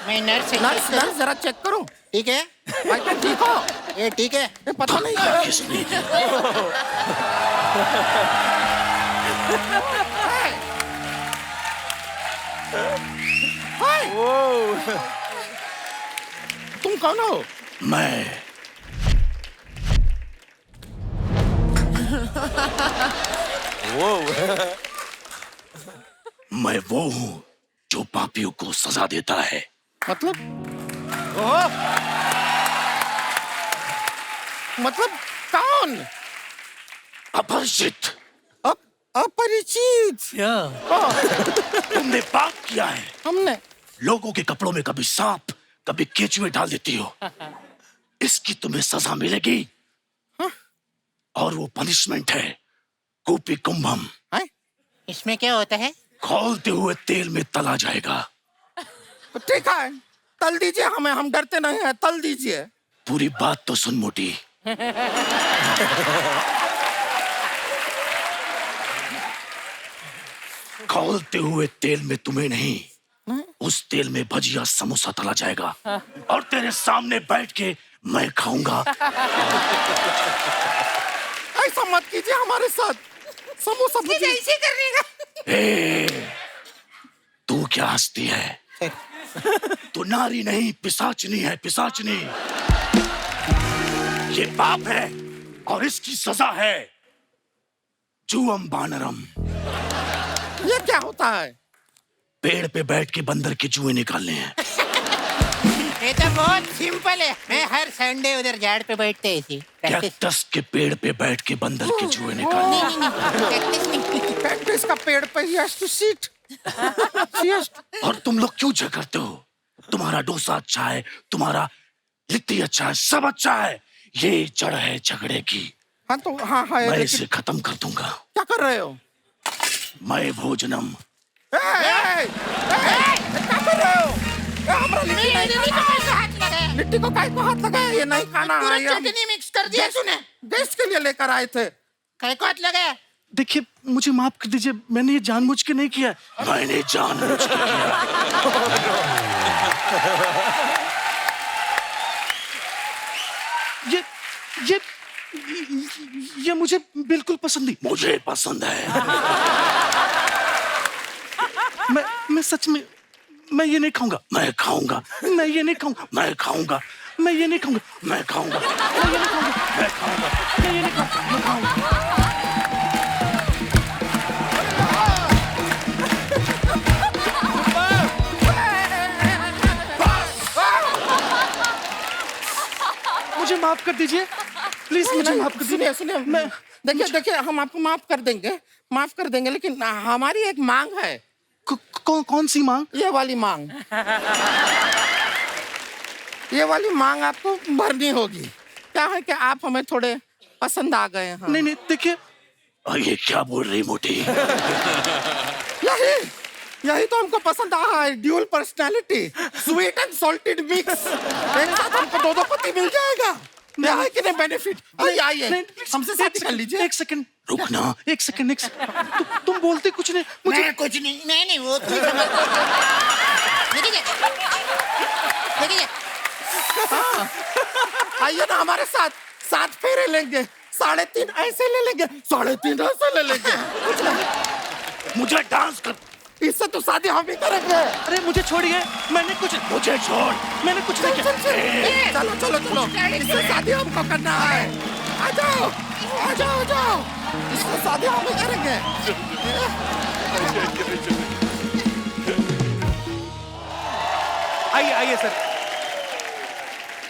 मैं नर्स है, नर्स नर्स जरा चेक करो। ठीक है भाई तुम ठीक हो? ये ठीक है। ये पता नहीं हाय। तुम कौन हो? मैं वो हूँ जो पापियों को सजा देता है। मतलब मतलब कौन? अपरिचित। अपरिचित। तुमने पाप किया है। हमने लोगों के कपड़ों में कभी सांप, कभी केचुए डाल देती हो। इसकी तुम्हें सजा मिलेगी। और वो पनिशमेंट है कूपी कुंभम। इसमें क्या होता है? खौलते हुए तेल में तला जाएगा। ठीक है, तल दीजिए हमें, हम डरते नहीं हैं, तल दीजिए। पूरी बात तो सुन मोटी। खौलते हुए तेल में तुम्हें नहीं, उस तेल में भजिया समोसा तला जाएगा और तेरे सामने बैठ के मैं खाऊंगा। ऐसा मत कीजिए हमारे साथ, समोसा भजिया ऐसे करने का। तू क्या हंसती है? तू नारी नहीं, पिशाचनी है, पिशाचनी। ये पाप है और इसकी सजा है जुअम बानरम। ये क्या होता है? पेड़ पे बैठ के बंदर के जुए निकालने हैं। ये तो बहुत सिंपल है, मैं हर संडे उधर झाड़ पे बैठते ऐसी कैक्टस के पेड़ पे बैठ के बंदर के जुए निकालने। कैक्टस का पेड़ पे ही has to sit। और तुम लोग क्यों झगड़ते हो? तुम्हारा डोसा अच्छा है, तुम्हारा लिट्टी अच्छा है, सब अच्छा है। ये जड़ है झगड़े की। हाँ तो हाँ हाँ, मैं इसे खत्म कर दूंगा। क्या कर रहे हो? मैं भोजनम। क्या कर रहे हो? लिट्टी को काय को हाथ लगाया? ये नहीं खाना है। चटनी मिक्स कर दिया तूने। गेस्ट के लिए लेकर आए थे। काय को हाथ लगाया? देखिए मुझे माफ कर दीजिए, मैंने ये जानबूझ के नहीं किया। मैंने जानबूझ के किया। ये मुझे बिल्कुल पसंद नहीं। मुझे पसंद है। मैं सच में मैं ये नहीं खाऊंगा। मैं खाऊंगा। मैं ये नहीं खाऊंगा। मैं खाऊंगा। मैं ये नहीं खाऊंगा। मैं खाऊंगा। मैं ये नहीं खाऊंगा। मैं खाऊंगा। मैं ये नहीं खाऊंगा। मैं खाऊंगा। मुझे माफ कर दीजिए प्लीज, मुझे माफ कर दीजिए। सुनिए मैं देखिए हम आपको माफ कर देंगे, लेकिन हमारी एक मांग है। कौन सी मांग? ये वाली मांग। ये वाली मांग आपको भरनी होगी। क्या है कि आप हमें थोड़े पसंद आ गए हैं। नहीं देखिए, ये क्या बोल रही मोटी? यही तो हमको पसंद आ है, dual personality, sweet and salted mix. एक साथ हमको दो पति मिल जाएगा। है कि नहीं बेनिफिट? आइए हमसे शादी कर लीजिए। एक सेकंड रुकना, एक सेकंड। तुम बोलते कुछ नहीं। मुझे कुछ नहीं वो तू समझ। देखिए आइए ना हमारे साथ, 7 फेरे लेंगे, 3.5 ऐसे ले लेंगे, 3.5 ऐसे ले लेंगे। मुझे डांस कर। इससे तो शादी हम ही करेंगे। अरे मुझे छोड़िए, मुझे छोड़, मैंने कुछ नहीं किया। चलो चलो चलो, इससे शादी हमको करना है। आ जाओ आ जाओ आ जाओ, इससे शादी हम ही करेंगे। आइए आइए सर।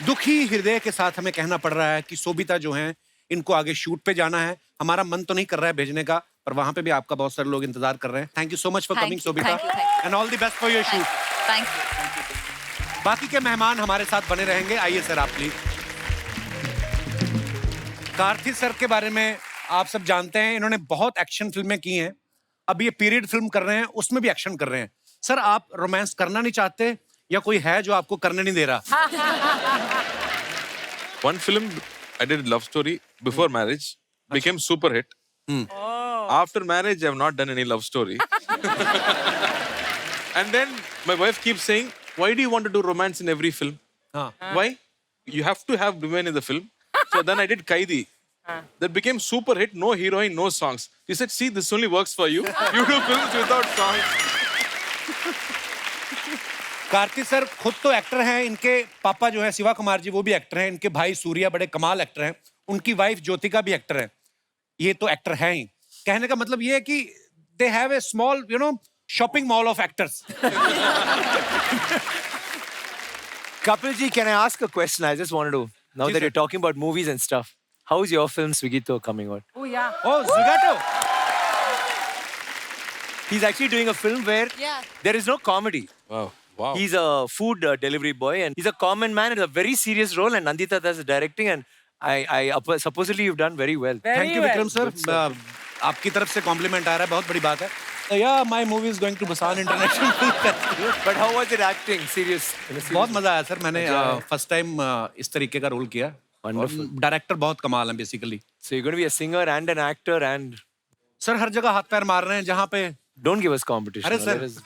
दुखी हृदय के साथ हमें कहना पड़ रहा है कि शोभिता जो हैं इनको आगे शूट पे जाना है। हमारा मन तो नहीं कर रहा है भेजने का, पर वहां पे भी आपका बहुत सारे लोग इंतजार कर रहे हैं। Thank you so much for Thank coming you, Shobhita, thank you. And all the best for your shoot. Thank you. बाकी के मेहमान हमारे साथ बने रहेंगे। आइए सर आप प्लीज। कार्ति सर के बारे में आप सब जानते हैं, इन्होंने बहुत एक्शन फिल्में की हैं। अब ये पीरियड फिल्म कर रहे हैं, उसमें भी एक्शन कर रहे हैं। सर आप रोमांस करना नहीं चाहते या कोई है जो आपको करने नहीं दे रहा? One film I did love story before marriage, became super hit. After marriage, I have not done any love story. And then my wife keeps saying, "Why do you want to do romance in every film? हाँ. Why? You have to have women in the film." So then I did Kaidi. That became super hit. No heroine, no songs. She said, "See, this only works for you. You do films without songs." Karti sir खुद तो actor हैं, इनके पापा जो है शिवा कुमार जी वो भी actor हैं, इनके भाई सूर्या बड़े कमाल एक्टर हैं, उनकी वाइफ ज्योतिका भी एक्टर है। ये तो एक्टर हैं ही। कहने का मतलब ये है कि they have a small shopping mall of actors. Kapil ji, can I ask a question? I just wanted to, now Ji, that sir. you're talking about movies and stuff, how is your film Swigito coming out? Oh yeah. Oh, Zagato. He's actually doing a film where there is no comedy. Wow. Wow. He's a food delivery boy and he's a common man. It's a very serious role and Nandita does the directing and supposedly you've done very well. Very thank you well. Vikram sir, आपकी तरफ से complement आ रहा है, बहुत बड़ी बात है। Yeah my movie is going to Busan international film festival. But how was it acting? Serious? बहुत मजा आया सर, मैंने फर्स्ट टाइम इस तरीके का रोल किया। Wonderful. डायरेक्टर बहुत कमाल है basically. So you're going to be a singer and an actor and sir हर जगह हाथ पैर मार रहे हैं जहाँ पे। don't give us competition. अरे सर। Let us-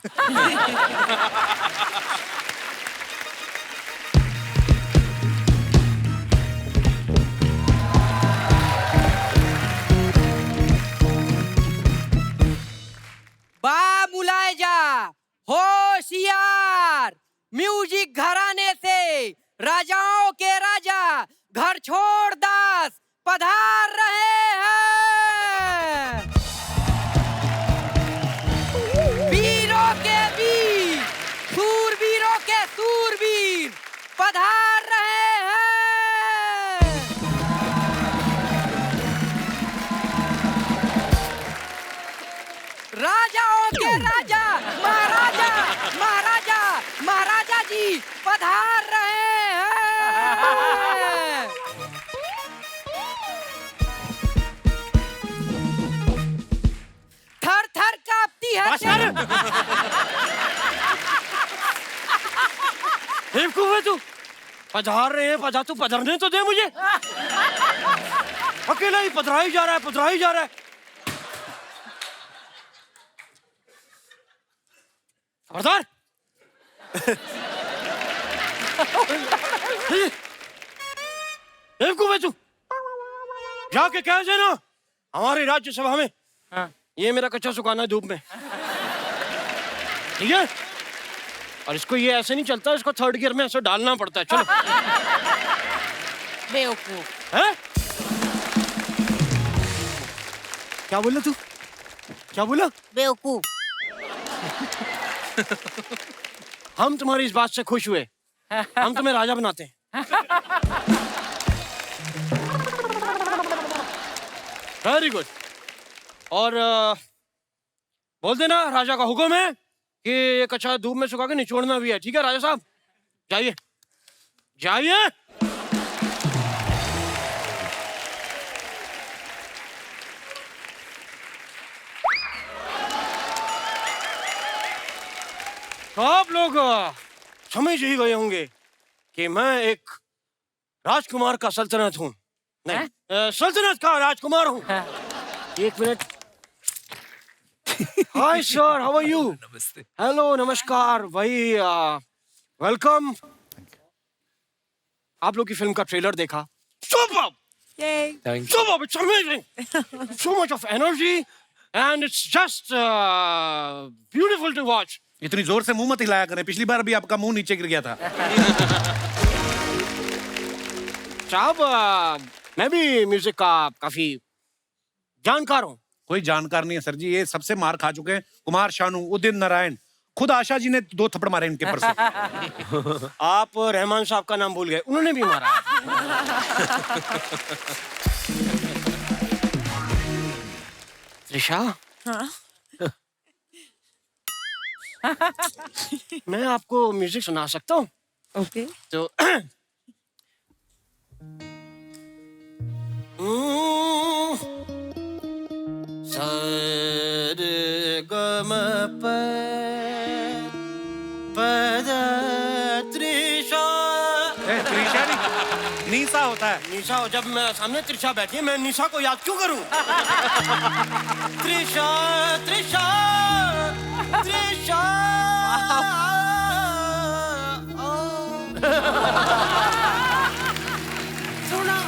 बा बुलाए जा होशियार, म्यूजिक घराने से राजाओं के राजा घर छोड़ दास पधार रहे हैं। वीरों के वीर, सूरवीरों के सूरवीर पधार रहे हैं। राजाओं के राजा महाराजा महाराजा महाराजा जी पधार रहे हैं। थर थर कांपती है बेवकूफ है तू, पधार रहे हैं, तू पधरने तो दे मुझे। अकेला ही पधरा ही जा रहा है, पधरा ही जा रहा है। खबरदार। बेवकूफ है तू, जाके कह देना हमारी राज्यसभा में ये मेरा कच्चा सुखाना है धूप में, ठीक है? और इसको ये ऐसे नहीं चलता, इसको थर्ड गियर में ऐसे डालना पड़ता है। चलो। बेवकूफ। हैं? क्या बोला तू? क्या बोला? बेवकूफ। हम तुम्हारी इस बात से खुश हुए, हम तुम्हें राजा बनाते हैं। Very good. और बोल देना राजा का हुक्म है कि ये कच्चा धूप में सुखा के निचोड़ना भी है, ठीक है राजा साहब? जाइए जाइए। तो आप लोग समझ ही गए होंगे कि मैं एक राजकुमार का सल्तनत हूँ, नहीं सल्तनत का राजकुमार हूँ। एक minute. Hi sir, how are you? Namaste. Hello, नमस्कार भाई, वेलकम। आप लोग की फिल्म का ट्रेलर देखा, super, Thank you. Super, it's amazing, so much of energy, and it's just beautiful to watch. इतनी जोर से मुंह मत हिलाया करें, पिछली बार भी आपका मुंह नीचे गिर गया था। साहब मैं भी म्यूजिक का काफी जानकार हूँ। कोई जानकार नहीं है सर जी, ये सबसे मार खा चुके हैं। कुमार शानू, उदित नारायण, खुद आशा जी ने 2 थप्पड़ मारे इनके परसों। आप रहमान साहब का नाम भूल गए, उन्होंने भी मारा। त्रिशा, हाँ? मैं आपको म्यूजिक सुना सकता हूँ? ओके। तो रे ग म प द त्रिशा। त्रिशा नहीं, निशा होता है। निशा, जब मैं सामने त्रिशा बैठी है, मैं निशा को याद क्यों करूं? त्रिशा त्रिशा त्रिशा। सुना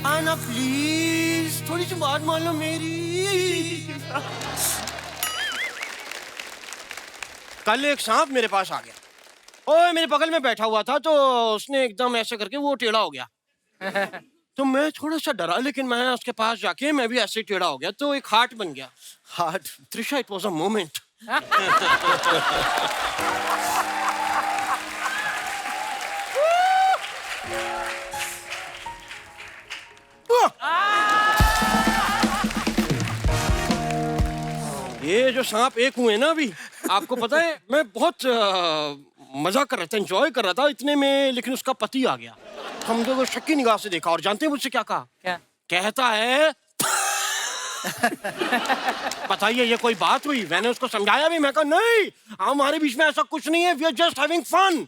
आना प्लीज, थोड़ी सी बात मान लो मेरी। कल एक सांप मेरे पास आ गया, ओए मेरे बगल में बैठा हुआ था, तो उसने एकदम ऐसे करके वो टेढ़ा हो गया। तो मैं थोड़ा सा डरा, लेकिन मैं उसके पास जाके मैं भी ऐसे ही टेढ़ा हो गया, तो एक हार्ट बन गया। Heart Trisha, it was a moment. ये जो सांप एक हुए ना अभी, आपको पता है मैं बहुत मजा कर रहा था, एंजॉय कर रहा था इतने में, लेकिन उसका पति आ गया। हम लोगों को शक की निगाह से देखा, और जानते हैं मुझसे क्या कहा? क्या? कहता है बताइए ये कोई बात हुई? मैंने उसको समझाया भी, मैं कहा नहीं हमारे बीच में ऐसा कुछ नहीं है, we are just having fun.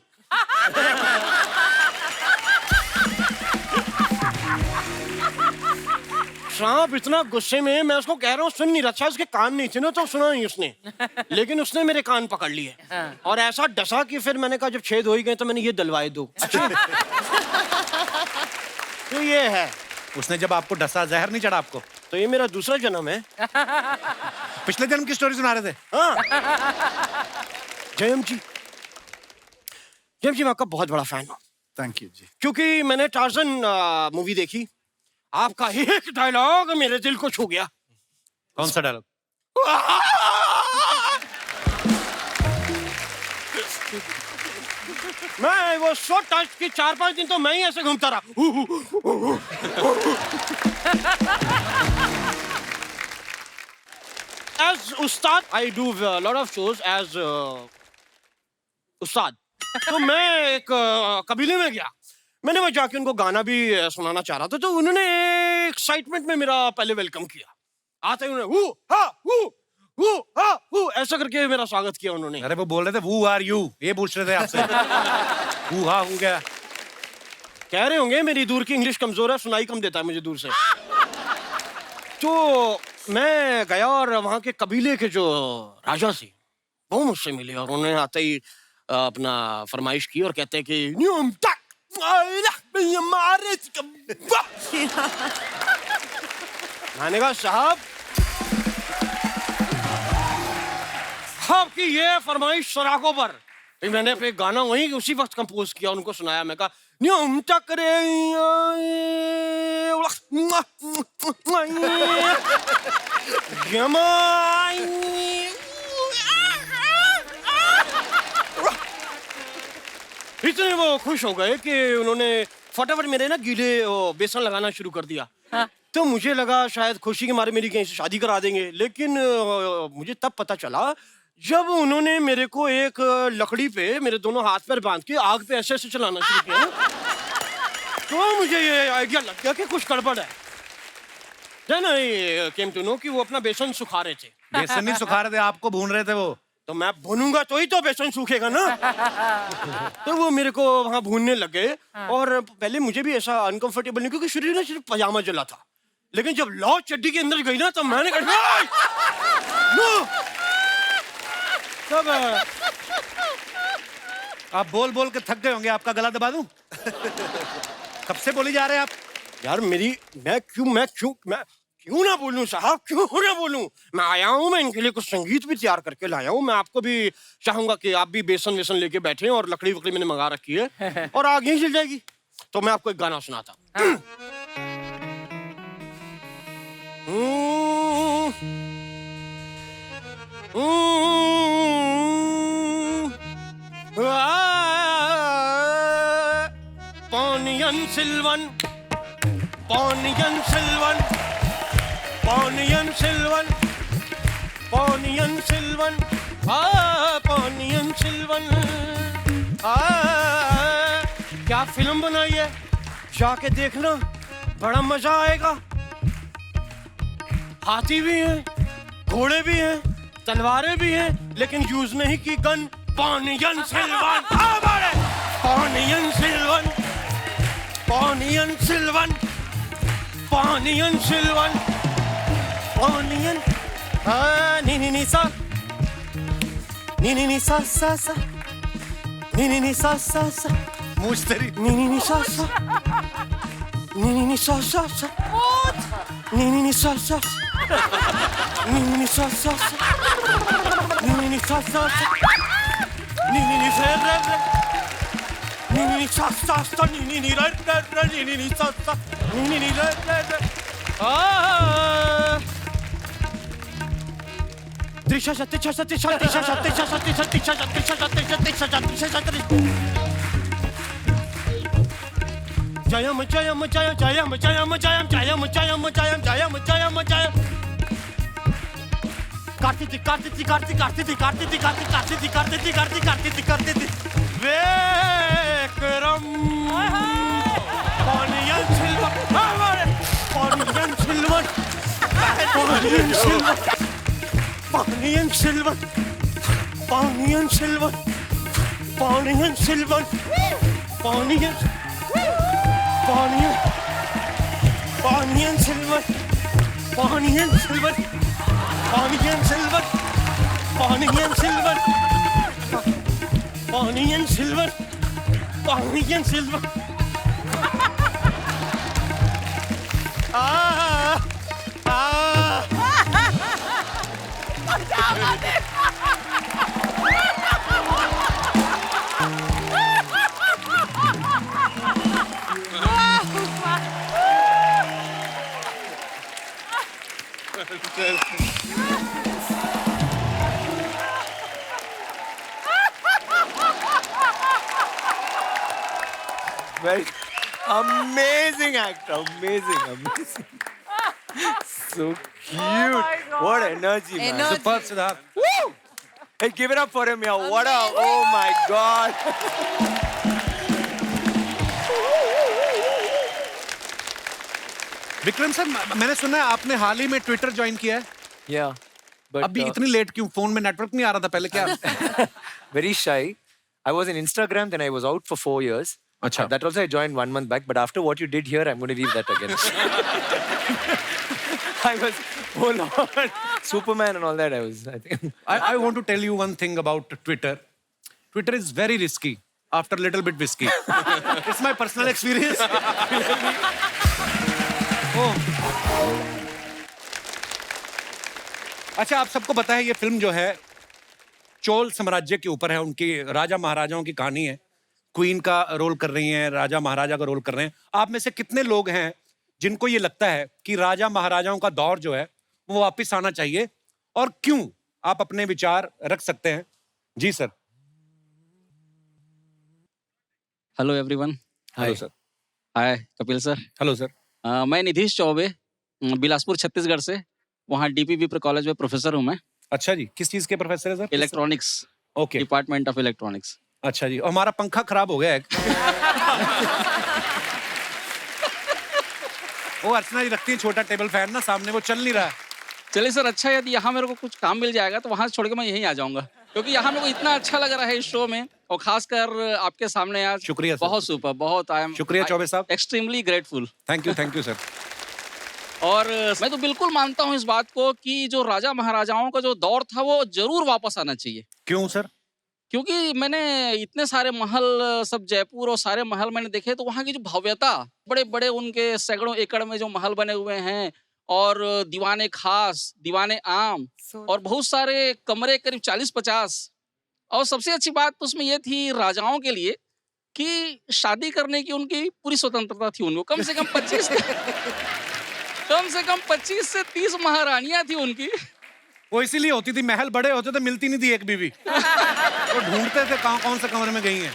सांप इतना गुस्से में, मैं उसको कह रहा हूँ सुन नहीं रहा था, उसके कान नहीं थे ना, तो सुना नहीं उसने, लेकिन उसने मेरे कान पकड़ लिए और ऐसा डसा कि फिर मैंने कहा जब छेद हो ही गए तो मैंने ये दलवाए दो। अच्छा। तो ये है। उसने जब आपको डसा, जहर नहीं चढ़ा आपको? तो ये मेरा दूसरा जन्म है। पिछले जन्म की स्टोरी सुना रहे थे? हाँ। जयम जी, जयम जी मैं आपका बहुत बड़ा फैन हूँ। थैंक यू जी। क्योंकि मैंने टार्जन मूवी देखी, आपका एक डायलॉग मेरे दिल को छू गया। कौन सा डायलॉग? मैं वो सो टच की 4-5 दिन तो मैं ही ऐसे घूमता रहा। As Ustad, I do a lot of shows as उस्ताद। तो मैं एक कबीले में गया, मैंने वहां जाके उनको गाना भी सुनाना चाह रहा था, तो उन्होंने एक्साइटमेंट में मेरा पहले वेलकम किया। आते ही उन्होंने ऐसा करके मेरा स्वागत किया उन्होंने। अरे वो बोल रहे थे who are you, ये पूछ रहे थे आपसे। हु हा हूँ क्या? कह रहे होंगे मेरी दूर की इंग्लिश कमजोर है, सुनाई कम देता है मुझे दूर से। तो मैं गया और वहां के कबीले के जो राजा थे वो मुझसे मिले, और उन्होंने आते ही अपना फरमाइश की और कहते हैं कि मैंने कहा साहब आपकी ये फरमाइश सराखों पर। फिर मैंने फिर गाना वहीं उसी वक्त कंपोज किया, उनको सुनाया। मैं कहा न्यूम टकरे इतने वो खुश हो गए कि उन्होंने फटाफट मेरे ना गीले बेसन लगाना शुरू कर दिया। हाँ? तो मुझे लगा शायद खुशी के मारे मेरी कहीं से शादी करा देंगे, लेकिन मुझे तब पता चला जब उन्होंने मेरे को एक लकड़ी पे मेरे दोनों हाथ पैर बांध के आग पे ऐसे ऐसे चलाना शुरू किया, तो मुझे ये आइडिया लग गया कि कुछ गड़बड़ है। Then I came to know कि वो अपना बेसन सुखा रहे थे। बेसन नहीं सुखा रहे थे, आपको भून रहे थे वो। तो मैं भूनूंगा तो ही तो बेसन सूखेगा ना। तो वो मेरे को वहां भूनने लग गए, और पहले मुझे भी ऐसा अनकंफर्टेबल नहीं, क्योंकि शरीर में सिर्फ पजामा जला था, लेकिन जब लौ चड्डी के अंदर गई ना तो मैंने कहा नो। तब आप बोल बोल के थक गए होंगे, आपका गला दबा दूं? कब से बोली जा रहे हैं आप? यार मैं क्यों ना बोलूं साहब, क्यों ना बोलूं। मैं आया हूं, मैं इनके लिए कुछ संगीत भी तैयार करके लाया हूं। मैं आपको भी चाहूंगा कि आप भी बेसन वेसन लेके बैठे, और लकड़ी वकड़ी मैंने मंगा रखी है और आग ही जल जाएगी। तो मैं आपको एक गाना सुनाता हूं। Ponniyin Selvan, Ponniyin Selvan, Ponniyin Selvan, Ponniyin Selvan, Ponniyin Selvan। क्या फिल्म बनाई है, जाके देखना, बड़ा मजा आएगा। हाथी भी हैं, घोड़े भी हैं, तलवारें भी हैं, लेकिन यूज नहीं की gun. Ponniyin Selvan, Ponniyin Selvan, Ponniyin Selvan, Ponniyin Selvan, Ponniyin, ni sa, ni sa sa sa, ni sa sa sa, मूछ तेरी। ni sa sa, ni sa sa sa, ni sa sa sa, ni sa sa sa, ni sa sa sa, ni sa re re, ni sa sa sa, ni re re, ni sa sa, ni re re. Trisha sa, Trisha sa, Trisha, Trisha sa, Trisha sa, Trisha, Trisha sa, Trisha sa, Trisha, Trisha sa, Trisha sa, Trisha. Jayam, Jayam, Jayam, Jayam, Jayam, Jayam, Jayam, Jayam, Jayam, Jayam, Jayam, Jayam. Kartiti, Kartiti, Kartiti, Kartiti, Kartiti, Kartiti, Kartiti, Kartiti, Kartiti, Kartiti, Kartiti. Vikram. Ponniyin Selvan, Ponniyin Selvan, Ponniyin Selvan, Ponniyin Selvan, Ponniyin Selvan, Ponniyin Selvan, Ponniyin, Ponniyin, Ponniyin Selvan, Ponniyin Selvan, Ponniyin Selvan, Ponniyin Selvan, Ponniyin Selvan, Ponniyin Selvan. Very amazing actor, amazing. So cute. What energy, man. Energy. Superb, Siddharth. Woo! Hey, give it up for him, yeah. What a, oh my God. Vikram sir, मैंने सुना है आपने हाल ही में Twitter join किया है। Yeah, but अभी इतनी late क्यों? फोन में नेटवर्क नहीं आ रहा था पहले क्या? very shy. I was in Instagram, then I was out for 4 years. अच्छा। That also I joined 1 month back, but after what you did here, I'm going to leave that again. I was, oh Lord, Superman and all that. I think. I want to tell you one thing about Twitter. Twitter is very risky after little bit whiskey. It's my personal experience. Oh. अच्छा, आप सबको पता है ये film जो है चोल साम्राज्य के ऊपर है, उनकी राजा महाराजाओं की कहानी है। क्वीन का रोल कर रही हैं, राजा महाराजा का रोल कर रहे हैं। आप में से कितने लोग हैं जिनको ये लगता है कि राजा महाराजाओं का दौर जो है वो वापस आना चाहिए, और क्यों? आप अपने विचार रख सकते हैं। जी sir. Hello everyone. Hello sir. Hi Kapil sir. Hello sir. मैं निधीश चौबे, बिलासपुर छत्तीसगढ़ से, वहाँ डीपीवी कॉलेज में प्रोफेसर हूँ मैं। अच्छा जी, किस चीज के प्रोफेसर है sir? Electronics. Okay. Department of electronics. अच्छा जी, और हमारा पंखा खराब हो गया है। वो अर्चना जी रखती है छोटा टेबल फैन ना सामने, वो चल नहीं रहा है। चलिए सर, अच्छा है, यदि यहाँ मेरे को कुछ काम मिल जाएगा तो वहाँ से छोड़ के मैं यहीं आ जाऊँगा, क्योंकि यहाँ मेरे को इतना अच्छा लग रहा है इस शो में, और खासकर आपके सामने आज। शुक्रिया सर। बहुत सुपर, बहुत आई एम शुक्रिया चौबे साहब। Extremely grateful. Thank you sir. और मैं तो बिल्कुल मानता हूँ इस बात को कि जो राजा महाराजाओं का जो दौर था वो जरूर वापस आना चाहिए। क्यों सर? क्योंकि मैंने इतने सारे महल, सब जयपुर और सारे महल मैंने देखे, तो वहाँ की जो भव्यता, बड़े बड़े उनके सैकड़ों एकड़ में जो महल बने हुए हैं, और दीवाने खास, दीवाने आम और बहुत सारे कमरे करीब 40-50। और सबसे अच्छी बात तो उसमें ये थी राजाओं के लिए कि शादी करने की उनकी पूरी स्वतंत्रता थी उनको। कम से कम 25 से 30 महारानियां थी उनकी। वो इसीलिए होती थी, महल बड़े होते थे, मिलती नहीं थी एक बीवी। वो ढूंढते थे कौन कौन से कमरे में गई हैं।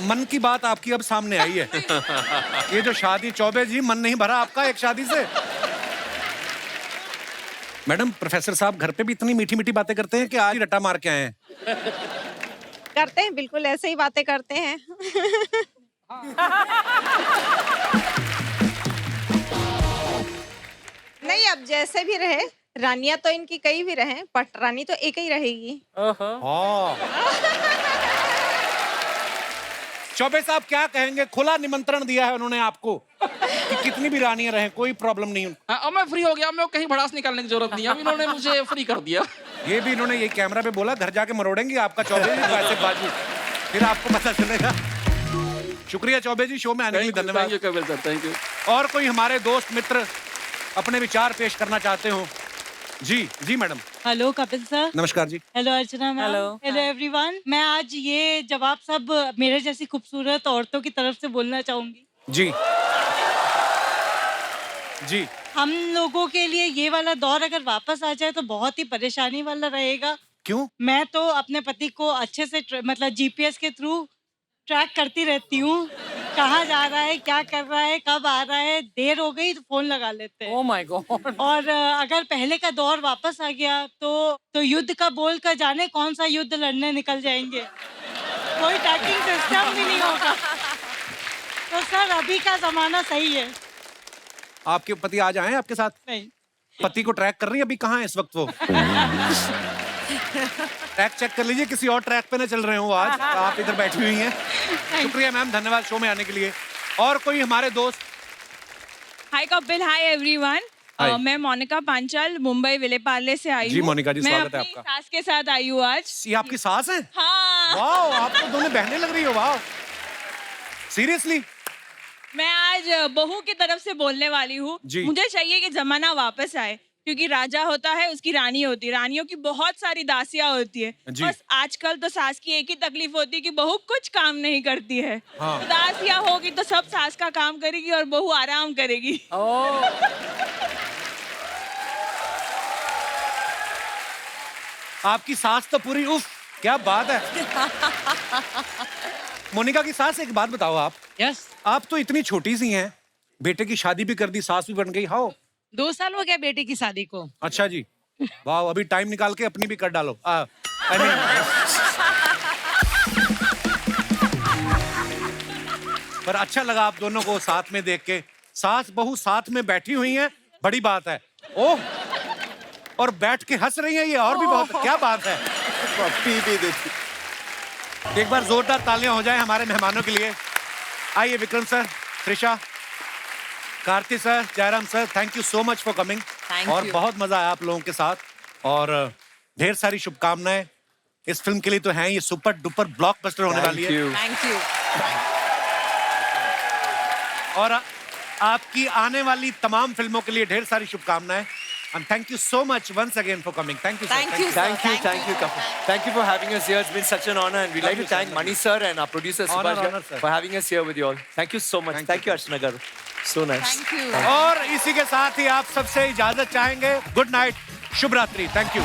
मन की बात आपकी अब सामने आई है। ये जो शादी, चौबे जी, मन नहीं भरा आपका एक शादी से? मैडम, प्रोफेसर साहब घर पे भी इतनी मीठी मीठी बातें करते हैं कि आज ही रट्टा मार के आए हैं? करते हैं, बिल्कुल ऐसे ही बातें करते हैं। नहीं, अब जैसे भी रहे, रानियां तो इनकी कई भी रहे, बट रानी तो एक ही रहेगी। चौबे साहब क्या कहेंगे? खुला निमंत्रण दिया है उन्होंने आपको कि कितनी भी रानियां रहे, कोई प्रॉब्लम नहीं। अब मैं फ्री हो गया, मैं कहीं भड़ास निकालने की जरूरत नहीं है। अब इन्होंने मुझे फ्री कर दिया। ये भी इन्होंने ये कैमरा पे बोला, घर जाके मरोड़ेंगे आपका चौबे जी वैसे बाजू, फिर आपको पता चलेगा। शुक्रिया चौबे जी, शो में आने के लिए धन्यवाद। Thank you Kapil sir, thank you. और कोई हमारे दोस्त मित्र अपने विचार पेश करना चाहते हो? जी जी मैडम। Hello Kapil sir. नमस्कार जी। हेलो अर्चना मैम। Hello everyone. मैं आज ये जवाब सब मेरे जैसी खूबसूरत औरतों की तरफ से बोलना चाहूंगी। जी जी। हम लोगों के लिए ये वाला दौर अगर वापस आ जाए तो बहुत ही परेशानी वाला रहेगा। क्यों? मैं तो अपने पति को अच्छे से मतलब जीपीएस के थ्रू ट्रैक करती रहती हूँ, कहाँ जा रहा है, क्या कर रहा है, कब आ रहा है, देर हो गई तो फोन लगा लेते हैं। Oh my God. और अगर पहले का दौर वापस आ गया तो युद्ध का बोल कर जाने कौन सा युद्ध लड़ने निकल जाएंगे, कोई ट्रैकिंग सिस्टम भी नहीं होगा। तो सर अभी का जमाना सही है। आपके पति आज आए हैं आपके साथ? नहीं। पति को ट्रैक कर रही है अभी? कहाँ है इस वक्त वो? ट्रैक चेक कर लीजिए, किसी और ट्रैक पे ना चल रहे हो आज। आप इधर बैठी हुई हैं। शुक्रिया मैम, धन्यवाद शो में आने के लिए। और कोई हमारे दोस्त? हाय कपिल, हाय एवरीवन। मैं मोनिका पांचाल मुंबई विलेपार्ले से आई हूँ। जी मोनिका जी, स्वागत है मैं आपका। अपनी सास के साथ आई हूँ आज। ये आपकी सास है? हाँ। वाह, आप तो दोनों बहनें लग रही हो। वाह, सीरियसली? मैं आज बहू की तरफ से बोलने वाली हूँ। मुझे चाहिए कि जमाना वापस आए, क्योंकि राजा होता है, उसकी रानी होती है, रानियों की बहुत सारी दासियां होती है। बस आजकल तो सास की एक ही तकलीफ होती है कि बहू कुछ काम नहीं करती है। हाँ। दासियां होगी तो सब सास का काम करेगी और बहू आराम करेगी। आपकी सास तो पूरी उफ, क्या बात है। मोनिका की सास, एक बात बताओ आप। यस। आप तो इतनी छोटी सी हैं, बेटे की शादी भी कर दी, सास भी बन गई। हाउ? 2 साल हो गया बेटी की शादी को। अच्छा जी, वाह, अभी टाइम निकाल के अपनी भी कर डालो। पर अच्छा लगा आप दोनों को साथ में देख के, सास बहू साथ में बैठी हुई हैं, बड़ी बात है। ओह, और बैठ के हंस रही हैं, ये और भी बहुत, क्या बात है। एक बार जोरदार तालियां हो जाए हमारे मेहमानों के लिए। आइए Vikram sir, Trisha, Karti sir, Jairam sir, thank you so much for coming. और बहुत मजा आया आप लोगों के साथ, और ढेर सारी शुभकामनाएं इस फिल्म के लिए तो हैं। ये सुपर डुपर ब्लॉकबस्टर होने वाली है। Thank you. और आपकी आने वाली तमाम फिल्मों के लिए ढेर सारी शुभकामनाएं। And thank you so much once again for coming. Thank you, sir. Thank you, sir. Thank you, Kapil. Thank you for having us here. It's been such an honor, and we'd like to thank Mani sir and our producer Subhash honor, sir. for having us here with you all. Thank you so much. Thank you, Archana garu. So nice. Thank you. और इसी के साथ ही आप सबसे इजाजत चाहेंगे। Good night, शुभ रात्रि। Thank you.